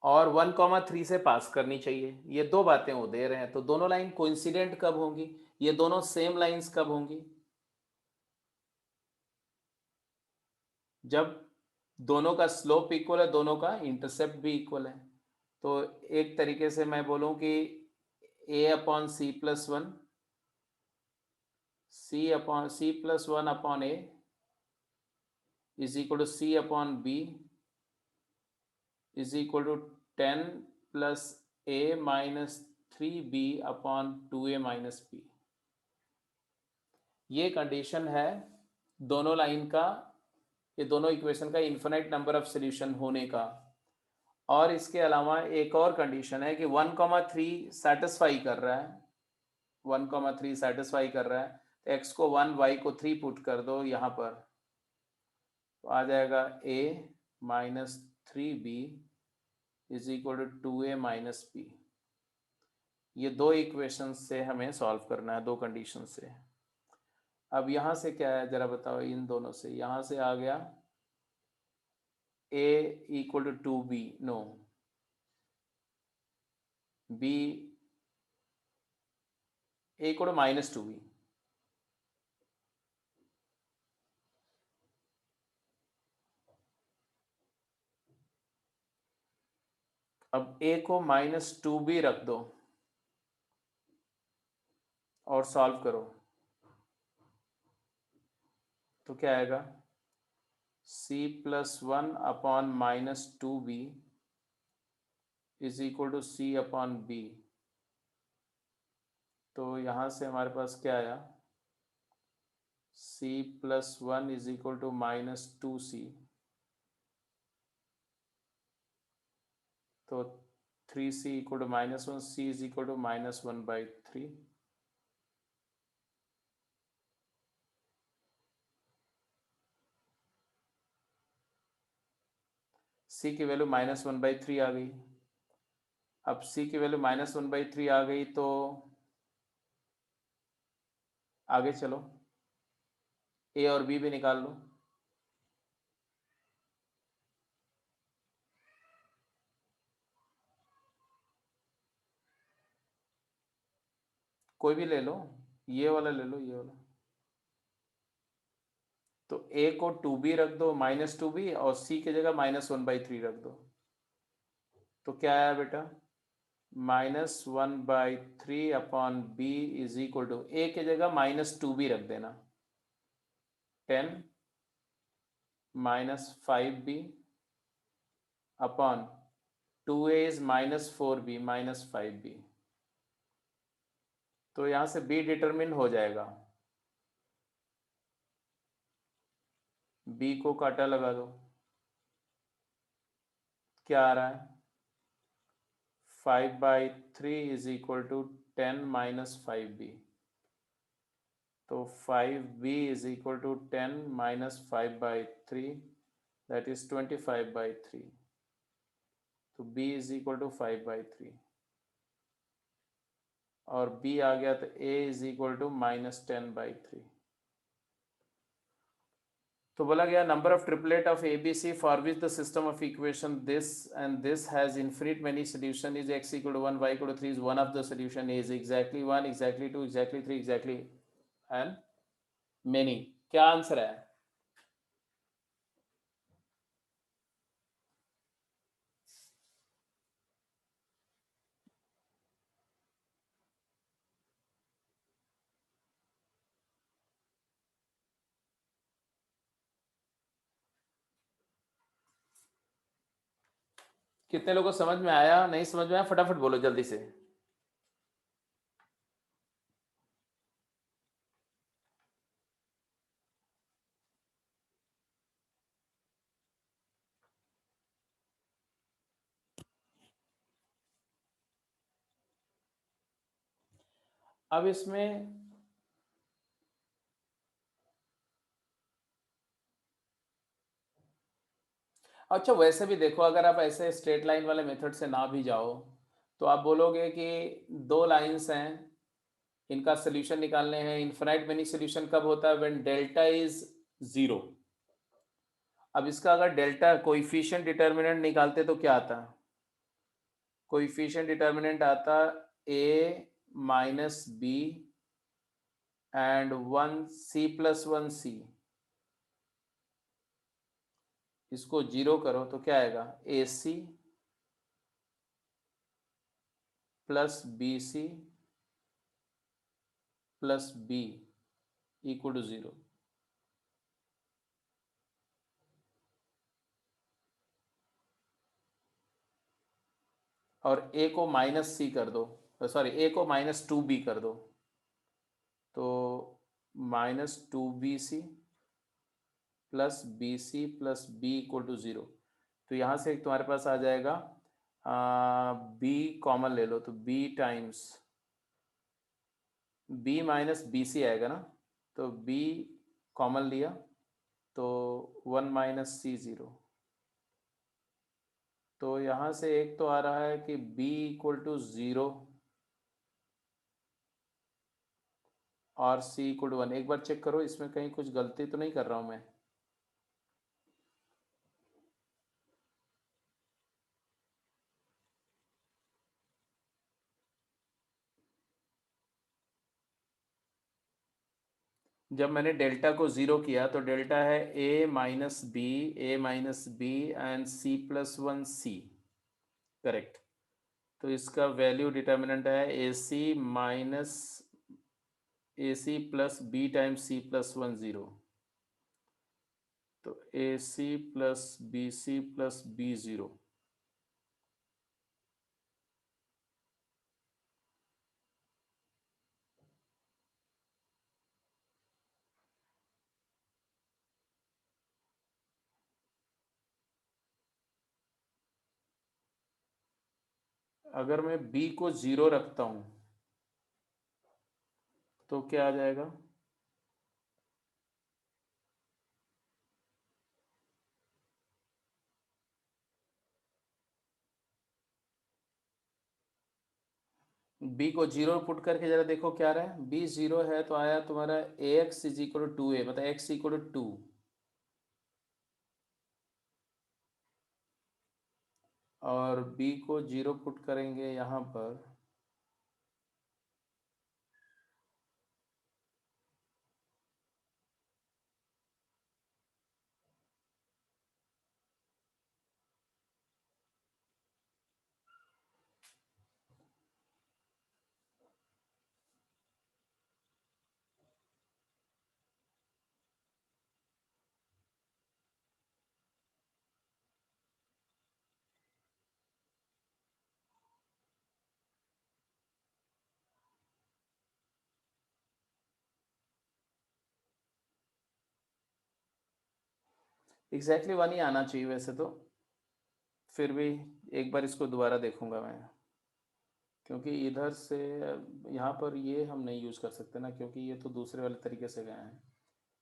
और 1,3 से पास करनी चाहिए। ये दो बातें वो दे रहे हैं, तो दोनों लाइन कोइंसिडेंट कब होंगी? ये दोनों सेम लाइंस कब होंगी? जब दोनों का स्लोप इक्वल है, दोनों का इंटरसेप्ट भी इक्वल है, तो एक तरीके से मैं बोलूं कि a upon C plus one, c plus one upon a is equal to c upon b is equal to 10 plus a minus 3b upon 2a minus b। ये कंडीशन है दोनों लाइन का, ये दोनों इक्वेशन का इन्फिनाइट नंबर ऑफ सॉल्यूशन होने का। और इसके अलावा एक और कंडीशन है कि 1,3 सेटिस्फाई कर रहा है, 1,3 सेटिस्फाई कर रहा है, तो x को 1 y को 3 पुट कर दो यहाँ पर, तो आ जाएगा a minus 3b is equal to 2a minus b। ये दो इक्वेशन से हमें सॉल्व करना है, दो कंडीशन से। अब यहाँ से क्या है जरा बताओ, इन दोनों से यहाँ से आ गया a equal to 2b, no, b a equal to minus 2b, अब a को माइनस 2b रख दो और सॉल्व करो, तो क्या आएगा, c plus one upon minus 2b is equal to c upon b। तो यहाँ से हमारे पास क्या आया, c plus one is equal to minus 2c, तो 3c equal to minus one, c is equal to minus 1/3। c की value minus 1/3 आ गई। अब c की वैल्यू माइनस 1/3 आ गई, तो आगे चलो a और b भी निकाल लो। कोई भी ले लो, ये वाला ले लो, ये वाला। तो a को 2b रख दो, माइनस 2b, और c की जगह माइनस 1/3 रख दो, तो क्या आया बेटा, minus 1/3 upon b is equal to, a की जगह माइनस 2b रख देना, 10 minus 5b upon 2a is minus 4b minus 5b। तो यहां से b डिटरमिन हो जाएगा, b को काटा लगा दो, क्या आ रहा है, 5/3 is equal to 10 minus 5b, तो 5b is equal to 10 minus 5/3, that is 25/3, तो b इज इक्वल टू 5/3, और b आ गया, तो a is equal to minus 10/3। तो बोला गया number of triplet of ABC for which the system of equation this and this has infinite many solution is x equal to 1, y equal to 3 is one of the solution is exactly 1, exactly 2, exactly 3, exactly and many. क्या answer है, कितने लोगों को समझ में आया, नहीं समझ में आया, फटाफट बोलो जल्दी से। अब इसमें अच्छा, वैसे भी देखो, अगर आप ऐसे स्ट्रेट लाइन वाले मेथड से ना भी जाओ, तो आप बोलोगे कि दो लाइंस हैं, इनका सोल्यूशन निकालने हैं। इनफिनाइट मेनी सोल्यूशन कब होता है, व्हेन डेल्टा इज 0। अब इसका अगर डेल्टा कोएफिशिएंट डिटर्मिनेंट निकालते तो क्या आता, कोएफिशिएंट डिटर्मिनेंट आता a माइनस b and 1 c plus 1 c, इसको 0 करो तो क्या आएगा, AC plus BC plus B equal to 0। और A को -C कर दो, सॉरी A को -2B कर दो, तो -2BC plus BC plus B equal to 0। तो यहाँ से तुम्हारे पास आ जाएगा B कॉमन ले लो, तो B times B minus BC आएगा ना, तो B कॉमन लिया तो 1 - C0। तो यहाँ से एक तो आ रहा है कि B इक्वल टू 0 और C इक्वल टू 1। एक बार चेक करो इसमें कहीं कुछ गलती तो नहीं कर रहा हूँ मैं। जब मैंने डेल्टा को 0 किया तो डेल्टा है A minus B, A minus B and C plus 1 C, correct. तो इसका वैल्यू डिटर्मिनेंट है AC minus AC plus B times C plus 1 0। तो AC plus BC plus B 0। अगर मैं B को 0 रखता हूं तो क्या आ जाएगा, B को 0 पुट करके जरा देखो क्या रहा है। B 0 है तो आया तुम्हारा AX is equal to 2A, मतलब X इक्वल टू 2। और B को 0 पुट करेंगे यहाँ पर, एग्जैक्टली 1 ही आना चाहिए वैसे तो। फिर भी एक बार इसको दोबारा देखूंगा मैं, क्योंकि इधर से यहाँ पर ये हम नहीं यूज़ कर सकते ना, क्योंकि ये तो दूसरे वाले तरीके से गए हैं।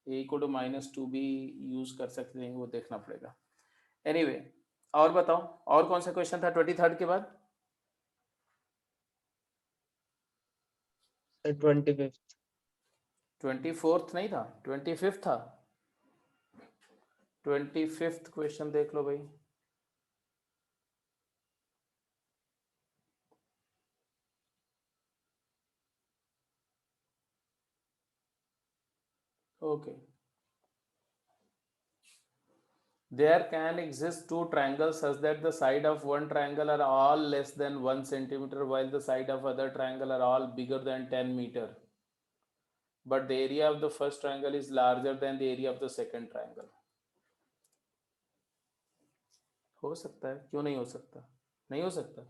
A को -2 भी यूज़ कर सकते हैं, वो देखना पड़ेगा। एनीवे और बताओ, और कौन सा क्वेश्चन था 23rd के बाद? 25th। 24th नहीं था, 25th था। 25th क्वेश्चन देख लो भाई। Okay, there can exist two triangles such that the side of one triangle are all less than 1 centimeter while the side of other triangle are all bigger than 10 meter, but the area of the first triangle is larger than the area of the second triangle। हो सकता है, क्यों नहीं हो सकता, नहीं हो सकता।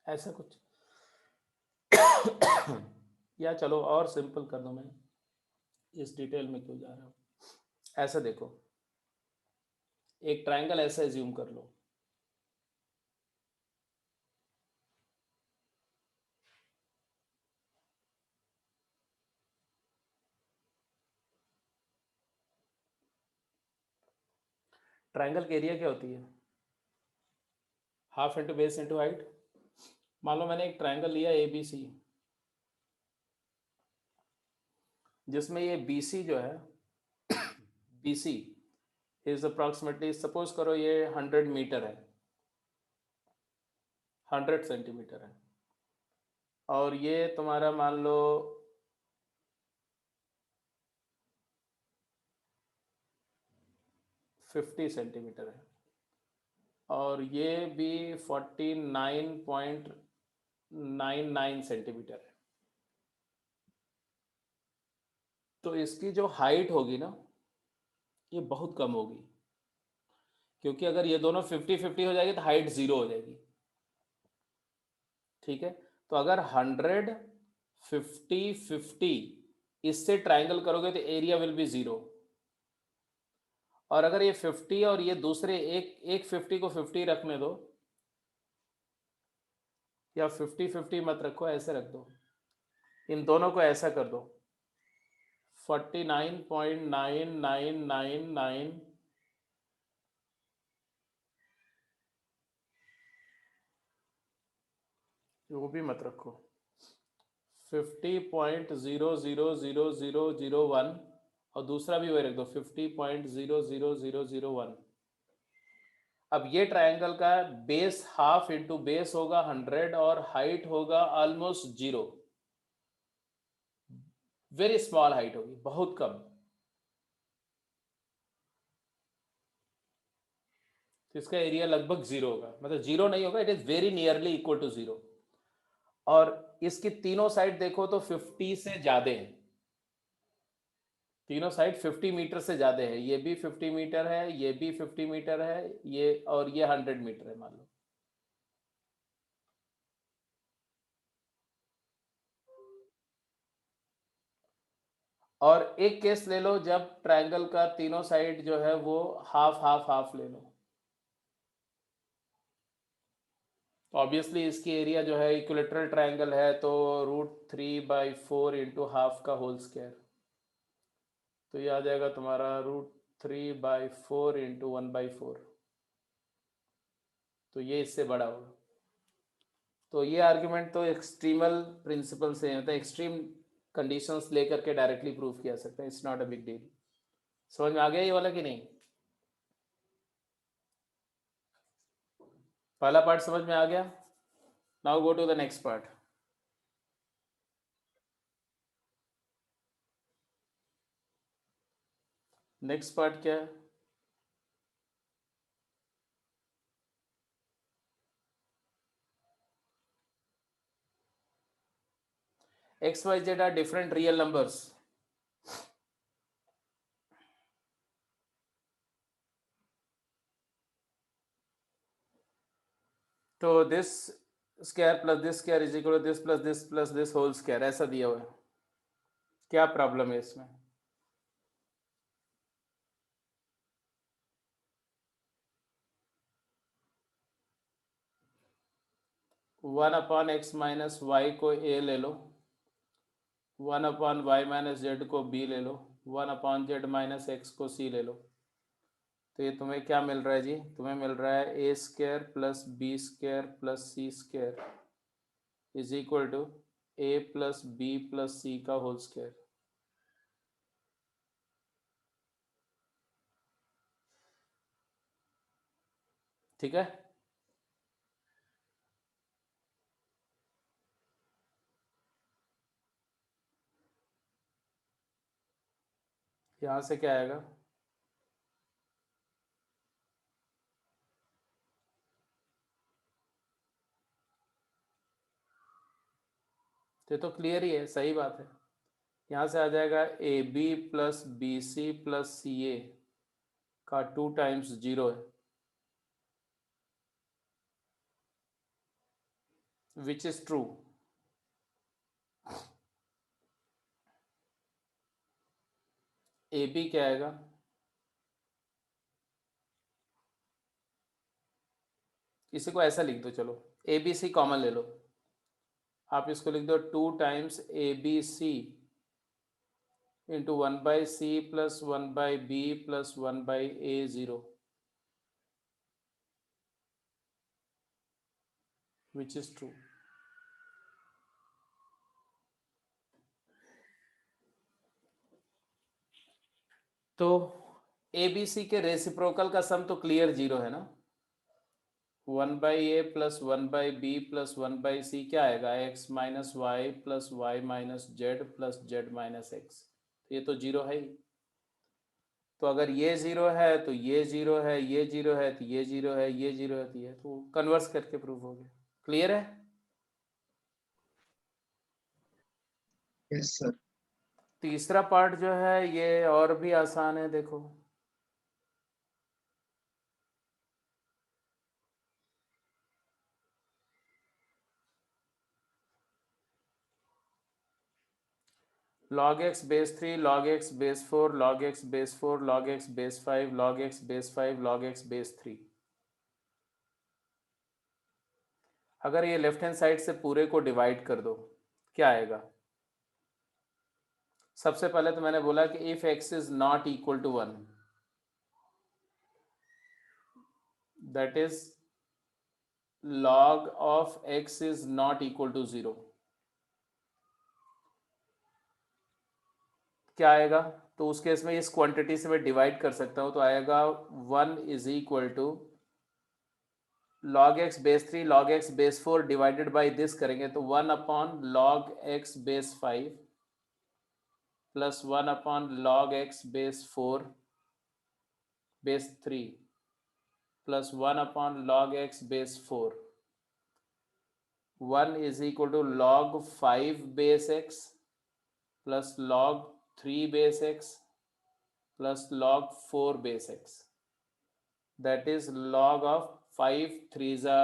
ऐसा कुछ या चलो और सिंपल कर दो, मैं इस डिटेल में क्यों जा रहा हूँ। ऐसा देखो, एक ट्रायंगल ऐसा एज्यूम कर लो, ट्रायंगल की एरिया क्या होती है, half into base into height. मान लो मैंने एक ट्राइंगल लिया ABC, जिसमें ये BC जो है BC इज अप्रॉक्सीमेटली, सपोज करो ये 100 मीटर है, 100 सेंटीमीटर है, और ये तुम्हारा मान लो 50 सेंटीमीटर है, और ये भी 49.99 सेंटीमीटर है। तो इसकी जो हाइट होगी ना, ये बहुत कम होगी, क्योंकि अगर ये दोनों 50-50 हो जाएगी तो हाइट 0 हो जाएगी। ठीक है, तो अगर 100 50-50 इससे ट्राइंगल करोगे तो एरिया विल बी 0। और अगर ये 50 और ये दूसरे एक 50 को 50 रखने दो, या 50-50 मत रखो, ऐसे रख दो, इन दोनों को ऐसा कर दो, 49.9999, वो भी मत रखो, 50.000001, और दूसरा भी वही रख दो 50.000001। अब ये ट्रायंगल का बेस हाफ इंटू बेस होगा 100 और हाइट होगा ऑलमोस्ट 0, वेरी स्मॉल हाइट होगी, बहुत कम। तो इसका एरिया लगभग 0 होगा, मतलब 0 नहीं होगा, it is very nearly equal to 0। और इसकी तीनों साइड देखो तो 50 से ज्यादा है, तीनों साइड 50 मीटर से ज्यादा है, ये भी 50 मीटर है, ये भी 50 मीटर है, ये और ये 100 मीटर है मान लो। और एक केस ले लो जब ट्रायंगल का तीनों साइड जो है वो हाफ हाफ हाफ ले लो, तो ऑब्वियसली इसकी एरिया जो है, इक्विलेटरल ट्रायंगल है तो √3/4 इंटू हाफ का होल स्क्वायर, तो ये आ जाएगा तुम्हारा √3/4 इंटू 1/4, तो ये इससे बड़ा होगा। तो ये आर्ग्यूमेंट तो एक्सट्रीमल प्रिंसिपल से होता है, एक्सट्रीम कंडीशंस लेकर के डायरेक्टली प्रूव किया सकते हैं, it's not a big deal. समझ में आ गया ये वाला कि नहीं? पहला पार्ट समझ में आ गया? Now go to the next part. Next part क्या है? X, Y, Z are different real numbers. तो this square plus this square is equal to this plus this whole square, ऐसा दिया हुआ है। क्या प्रॉब्लम है इसमें? One upon X minus Y को ए ले लो, 1/y माइनस जेड को बी ले लो, 1/z माइनस एक्स को सी ले लो। तो ये तुम्हें क्या मिल रहा है जी? तुम्हें मिल रहा है A square plus B square plus C square is equal to A plus B plus C का होल स्क्वायर। ठीक है, यहां से क्या आएगा? तो क्लियर ही है, सही बात है। यहाँ से आ जाएगा A B plus B C plus C A का 2 टाइम्स 0 है, which is true. A B क्या आएगा? इसी को ऐसा लिख दो, चलो ए बी सी कॉमन ले लो, आप इसको लिख दो 2 times A B C into 1/c प्लस 1/b प्लस 1/a0। which is true. तो ए बी सी के रेसिप्रोकल का सम तो क्लियर जीरो है ना, 1/a plus 1/b plus 1/c क्या आएगा, x minus Y plus Y minus Z plus Z minus X, ये तो जीरो है ही। तो अगर ये जीरो है तो ये जीरो है, ये जीरो है तो ये जीरो है, ये जीरो है तो ये, तो कन्वर्स करके प्रूव हो गया। क्लियर है? Yes sir. तीसरा पार्ट जो है ये और भी आसान है, देखो log x base 3 log x base 4 log x base 4 log x base 5 log x base 5 log x base 3। अगर ये लेफ्ट हैंड साइड से पूरे को डिवाइड कर दो क्या आएगा? सबसे पहले तो मैंने बोला कि if x is not equal to 1, that is log of x is not equal to 0, क्या आएगा? तो उस केस में इस क्वांटिटी से मैं डिवाइड कर सकता हूं, तो आएगा 1 is equal to log x base 3 log x base 4 divided by this करेंगे तो 1 upon log x base 5 plus 1 upon log x base 4 base 3 plus 1 upon log x base 4, 1 is equal to log 5 base x plus log 3 base x plus log 4 base x, that is log of 5 3 जा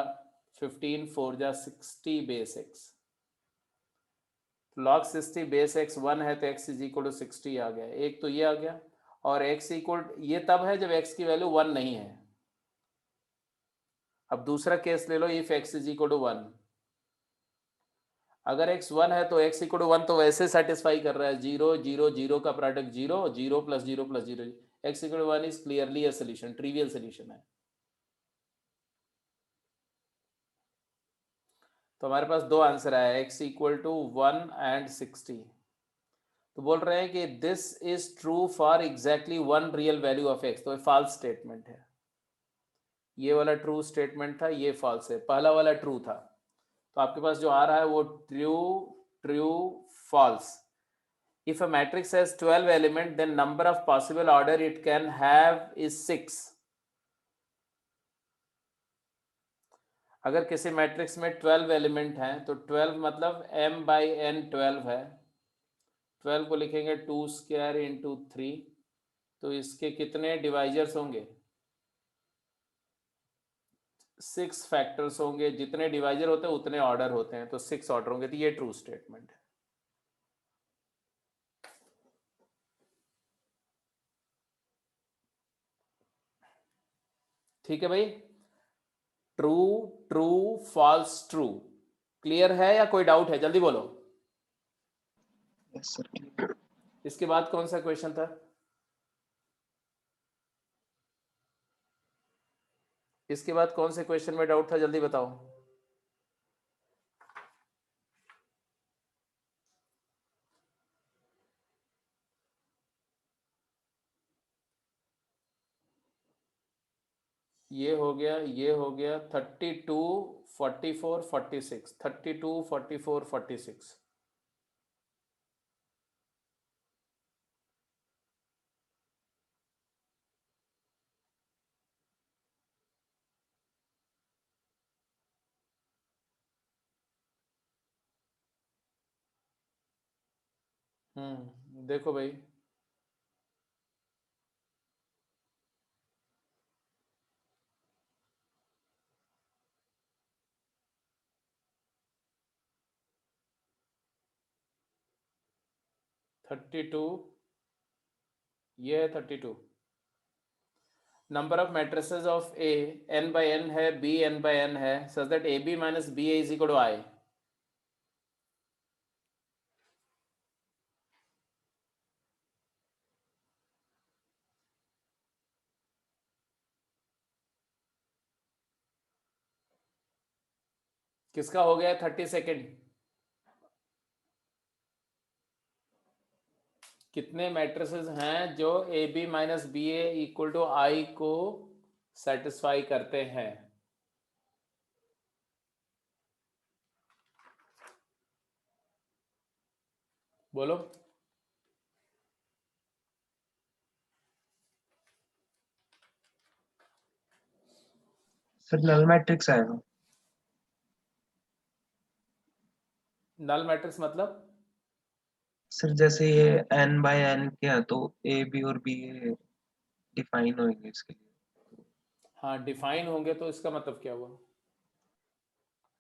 15 4 जा 60 base x। log 60 base x 1 है तो x is equal to 60 आ गया, एक तो ये आ गया। और x इक्वल ये तब है जब x की वैल्यू 1 नहीं है। अब दूसरा केस ले लो, if x is equal to 1, अगर x 1 है तो x इक्वल टू 1 तो वैसे सेटिस्फाई कर रहा है, 0 0 0 का product 0 0 plus 0 plus 0, x equal to 1 is clearly a solution, trivial solution है। तो हमारे पास दो आंसर आया, x इक्वल टू 1 एंड 60। तो बोल रहे हैं कि this is true for exactly 1 real value of x, तो ये फॉल्स स्टेटमेंट है। ये वाला ट्रू स्टेटमेंट था, ये फॉल्स है, पहला वाला ट्रू था। तो आपके पास जो आ रहा है वो true true false. If a matrix has 12 element, then number of possible order it can have is 6. अगर किसी मैट्रिक्स में 12 एलिमेंट हैं तो 12 मतलब m बाई n 12 है, 12 को लिखेंगे 2 स्क्वायर इंटू 3, तो इसके कितने डिवाइजर्स होंगे? 6 फैक्टर्स होंगे, जितने डिवाइजर होते हैं उतने ऑर्डर होते हैं, तो 6 ऑर्डर होंगे। तो ये ट्रू स्टेटमेंट है। ठीक है भाई, true true false true, clear है या कोई डाउट है? जल्दी बोलो। Yes sir. इसके बाद कौन सा क्वेश्चन था? इसके बाद कौन से क्वेश्चन में डाउट था, जल्दी बताओ। ये हो गया, ये हो गया 32 44 46, 32 44 46। देखो भाई, थर्टी टू, ये है 32। Number of matrices of A n by n है, b n बाई n है, such that A B minus B A is equal to I. किसका हो गया 30 सेकेंड? कितने मैट्रिसेस हैं जो A B minus B A equal to I को satisfy करते हैं? बोलो। सर नल मैट्रिक्स आएगा। नल मैट्रिक्स मतलब? सर जैसे ये n बाय n के हैं तो a b और b a डिफाइन होंगे इसके लिए। हाँ डिफाइन होंगे तो इसका मतलब क्या हुआ?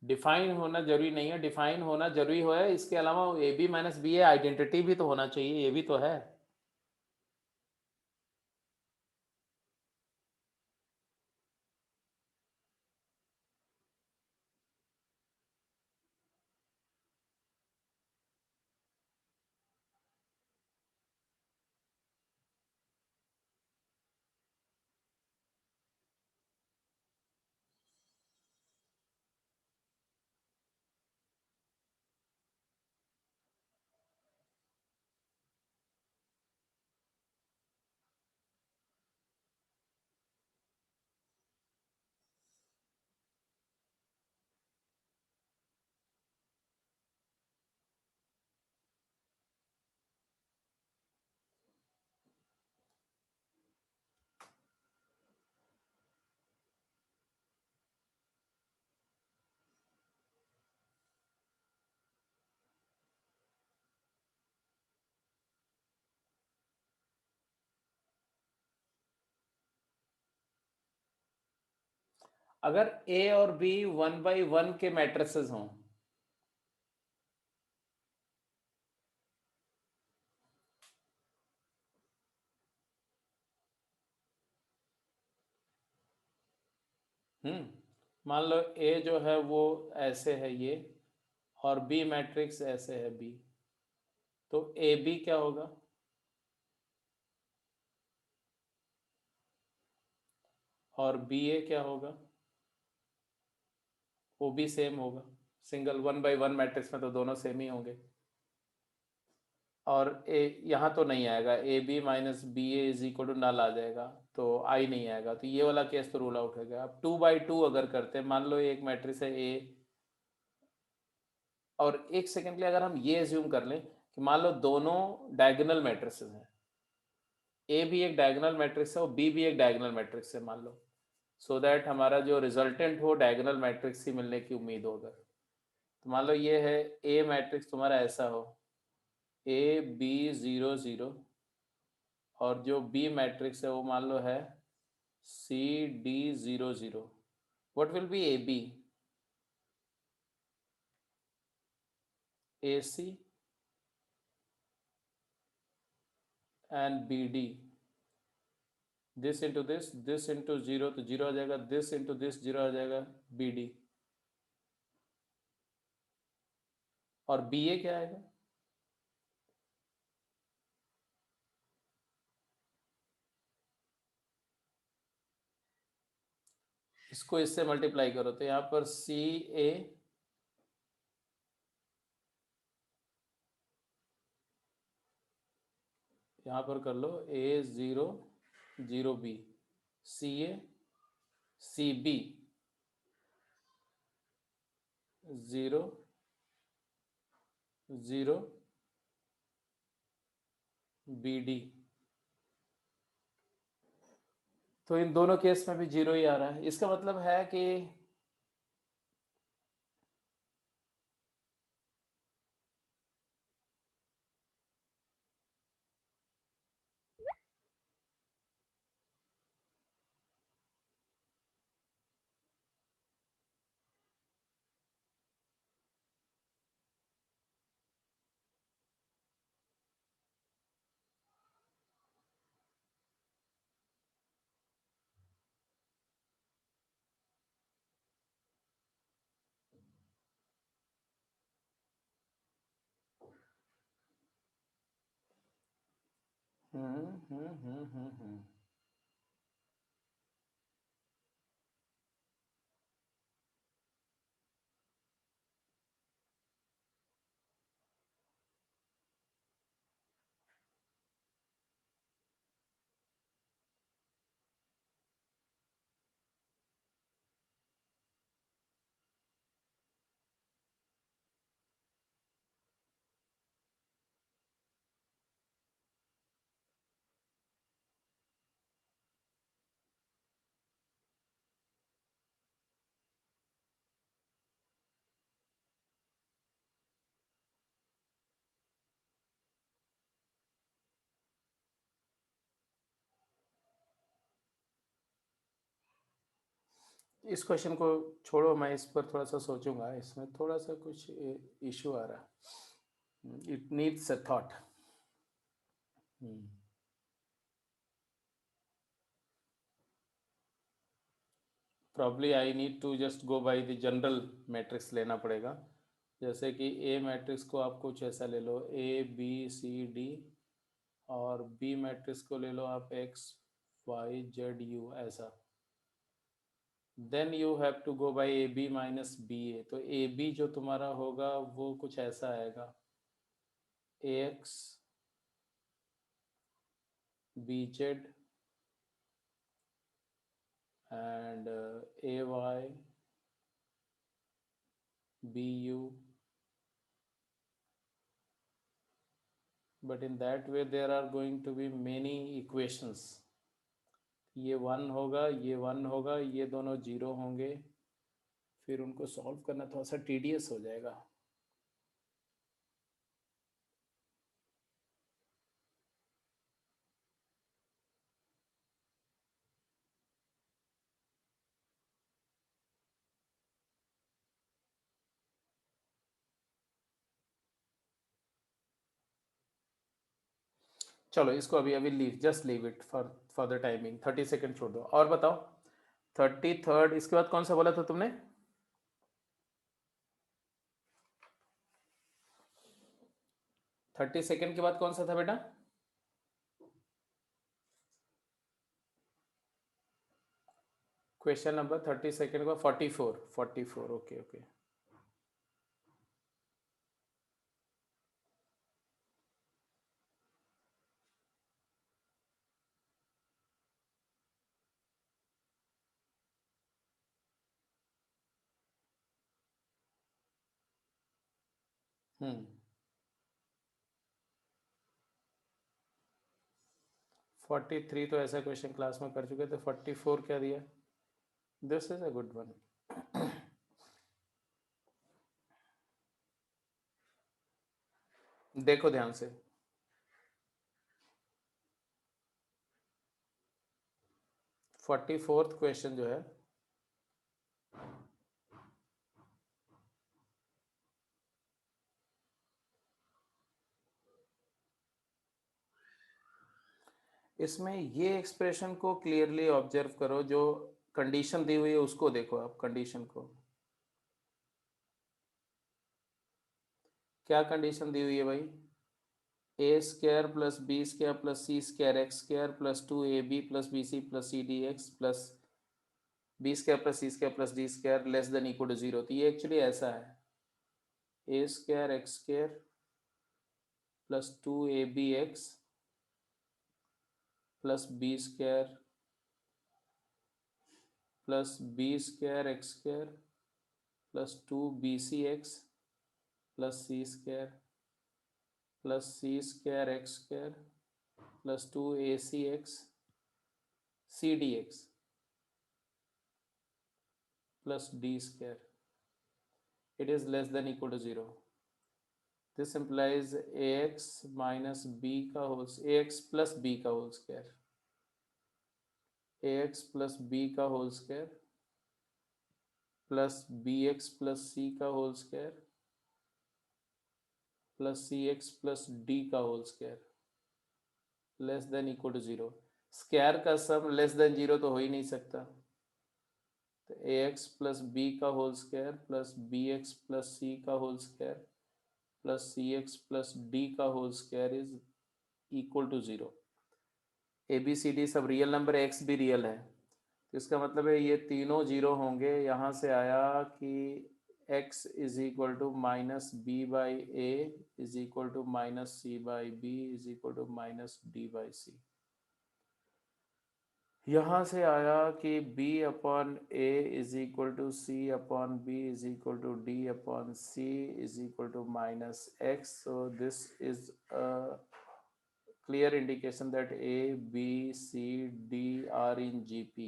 डिफाइन होना जरूरी नहीं है, डिफाइन होना जरूरी है, इसके अलावा A B minus B A identity भी तो होना चाहिए, ये भी तो है। अगर ए और बी 1/1 के मैट्रिसेस हों, मान लो ए जो है वो ऐसे है ये, और बी मैट्रिक्स ऐसे है बी, तो ए बी क्या होगा? और बी ए क्या होगा? वो भी सेम होगा, सिंगल 1/1 मैट्रिक्स में तो दोनों सेम ही होंगे। और ए यहाँ तो नहीं आएगा, A B minus B A is equal to null आ जाएगा, तो आई नहीं आएगा, तो ये वाला केस तो रूल आउट हो गया। अब 2/2 अगर करते हैं, मान लो एक मैट्रिक्स है ए, और एक सेकंड के लिए अगर हम ये एज्यूम कर लें कि मान लो दोनों डायगोनल मैट्रिसेस हैं, ए भी एक डायगोनल मैट्रिक्स है और बी भी एक डायगोनल मैट्रिक्स है मान लो, सो दैट हमारा जो रिजल्टेंट हो डायगोनल मैट्रिक्स ही मिलने की उम्मीद हो। अगर तो मान लो ये है ए मैट्रिक्स तुम्हारा ऐसा हो, ए बी 0 0, और जो बी मैट्रिक्स है वो मान लो है c d 0 0, what will be a b? A c and b d, this into this into zero तो जीरो आ जाएगा, दिस इंटू दिस जीरो आ जाएगा, बी डी। और बी ए क्या आएगा? इसको इससे मल्टीप्लाई करो तो यहाँ पर सी ए, यहाँ पर कर लो ए 0 0 B, C A C B 0 0 B D. तो इन दोनों केस में भी जीरो ही आ रहा है, इसका मतलब है कि हम्म। इस क्वेश्चन को छोड़ो, मैं इस पर थोड़ा सा सोचूंगा, इसमें थोड़ा सा कुछ इशू आ रहा है, it needs a thought. Probably I need to just go by the general matrix लेना पड़ेगा. जैसे कि ए मैट्रिक्स को आप कुछ ऐसा ले लो, ए बी सी डी, और बी मैट्रिक्स को ले लो आप एक्स वाई जेड यू ऐसा. Then you have to go by A B minus B ए. तो ए बी जो तुम्हारा होगा वो कुछ ऐसा आएगा, A X B Z and ay bu, but in that way there are going to be many equations. ये वन होगा, ये वन होगा, ये दोनों जीरो होंगे, फिर उनको सॉल्व करना थोड़ा सा टीडियस हो जाएगा. चलो इसको अभी अभी leave, just leave it for the timing. 30 second छोड़ दो. और बताओ 33rd, इसके बाद कौन सा बोला था तुमने? 30 सेकेंड के बाद कौन सा था बेटा? क्वेश्चन नंबर 30 सेकेंड का 44. Okay okay. हम्म 43 तो ऐसा क्वेश्चन क्लास में कर चुके थे. 44 क्या दिया? This is a good one. देखो ध्यान से, फोर्टी फोर्थ क्वेश्चन जो है, इसमें ये एक्सप्रेशन को क्लियरली ऑब्जर्व करो. जो कंडीशन दी हुई है उसको देखो आप. कंडीशन को, क्या कंडीशन दी हुई है भाई? A square plus B square plus C square X square plus 2ab plus B C plus C D x plus B square plus C square plus D square less than equal to 0. तो ये actually ऐसा है, A square X square plus 2ab x plus B square plus B square X square plus 2bc x plus C square plus C square X square plus 2ac x c D x plus D square. It is less than equal to 0. This implies ax minus b का whole, ax plus b का whole square, ax plus b का whole square plus bx plus c का whole square plus cx plus d का whole square less than equal to 0. Square का sum less than 0 तो हो ही नहीं सकता. तो ax प्लस b का whole square plus bx plus c का whole square plus cx plus d का whole square is equal to 0. A B C d सब रियल नंबर, एक्स भी रियल है, तो इसका मतलब है ये तीनों जीरो होंगे. यहाँ से आया कि x is equal to minus B by A is equal to minus C by B is equal to minus D by C. यहाँ से आया कि b upon A is equal to C upon B is equal to D upon C is equal to minus X. So this is clear indication that A, B, C, D are in GP.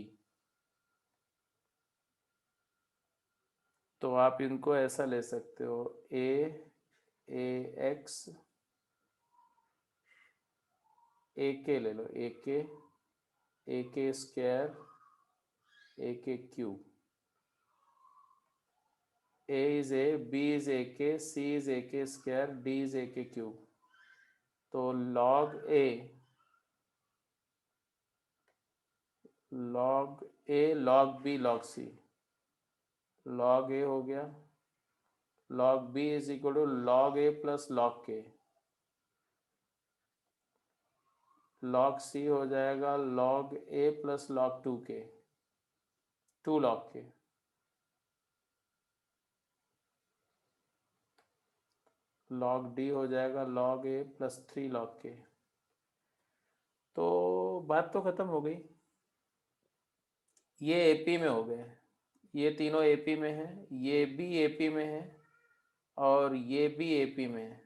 तो आप इनको ऐसा ले सकते हो, AX AK ले लो, AK square AK cube. a is a, b is ak, c is ak square, d is ak cube. तो log a log b log c, log a हो गया, log b is equal to log a plus log k, log c हो जाएगा log a plus log 2k, 2 log k, log d हो जाएगा log a plus 3 log k। तो बात तो खत्म हो गई। ये एपी में हो गए, ये तीनों एपी में है, ये भी एपी में है और ये भी एपी में है।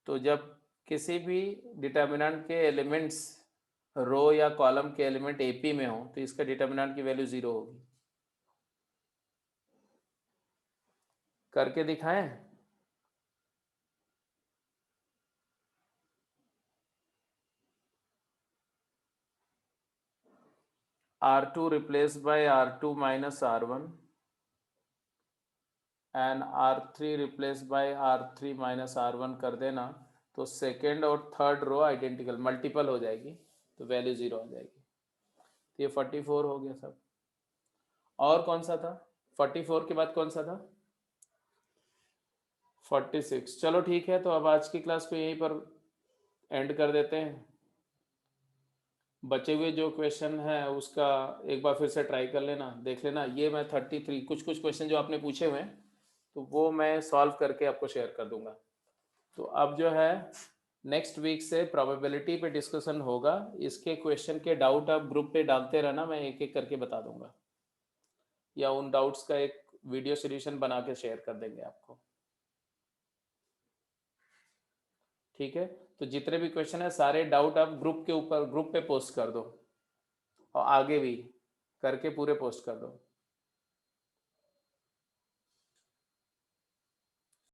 तो जब किसी भी डिटर्मिनेंट के एलिमेंट्स रो या कॉलम के एलिमेंट एपी में हो तो इसका डिटर्मिनेंट की वैल्यू 0 होगी। करके दिखाएं? R2 replaced by R2 minus R1 and R3 replaced by R3 minus R1 कर देना तो सेकेंड और थर्ड रो आइडेंटिकल मल्टीपल हो जाएगी तो वैल्यू 0 आ जाएगी। तो ये 44 हो गया सब। और कौन सा था? 44 के बाद कौन सा था? 46। चलो ठीक है, तो अब आज की क्लास को यहीं पर एंड कर देते हैं। बचे हुए जो क्वेश्चन है उसका एक बार फिर से ट्राई कर लेना, देख लेना। ये मैं 33 कुछ क्वेश्चन जो आपने पूछे हुए हैं तो वो मैं सॉल्व करके आपको शेयर कर दूंगा। तो अब जो है नेक्स्ट वीक से प्रोबेबिलिटी पे डिस्कशन होगा। इसके क्वेश्चन के डाउट आप ग्रुप पे डालते रहना, मैं एक एक करके बता दूंगा या उन डाउट्स का एक वीडियो सॉल्यूशन बना के शेयर कर देंगे आपको। ठीक है, तो जितने भी क्वेश्चन है सारे डाउट आप ग्रुप के ऊपर ग्रुप पे पोस्ट कर दो और आगे भी करके पूरे पोस्ट कर दो।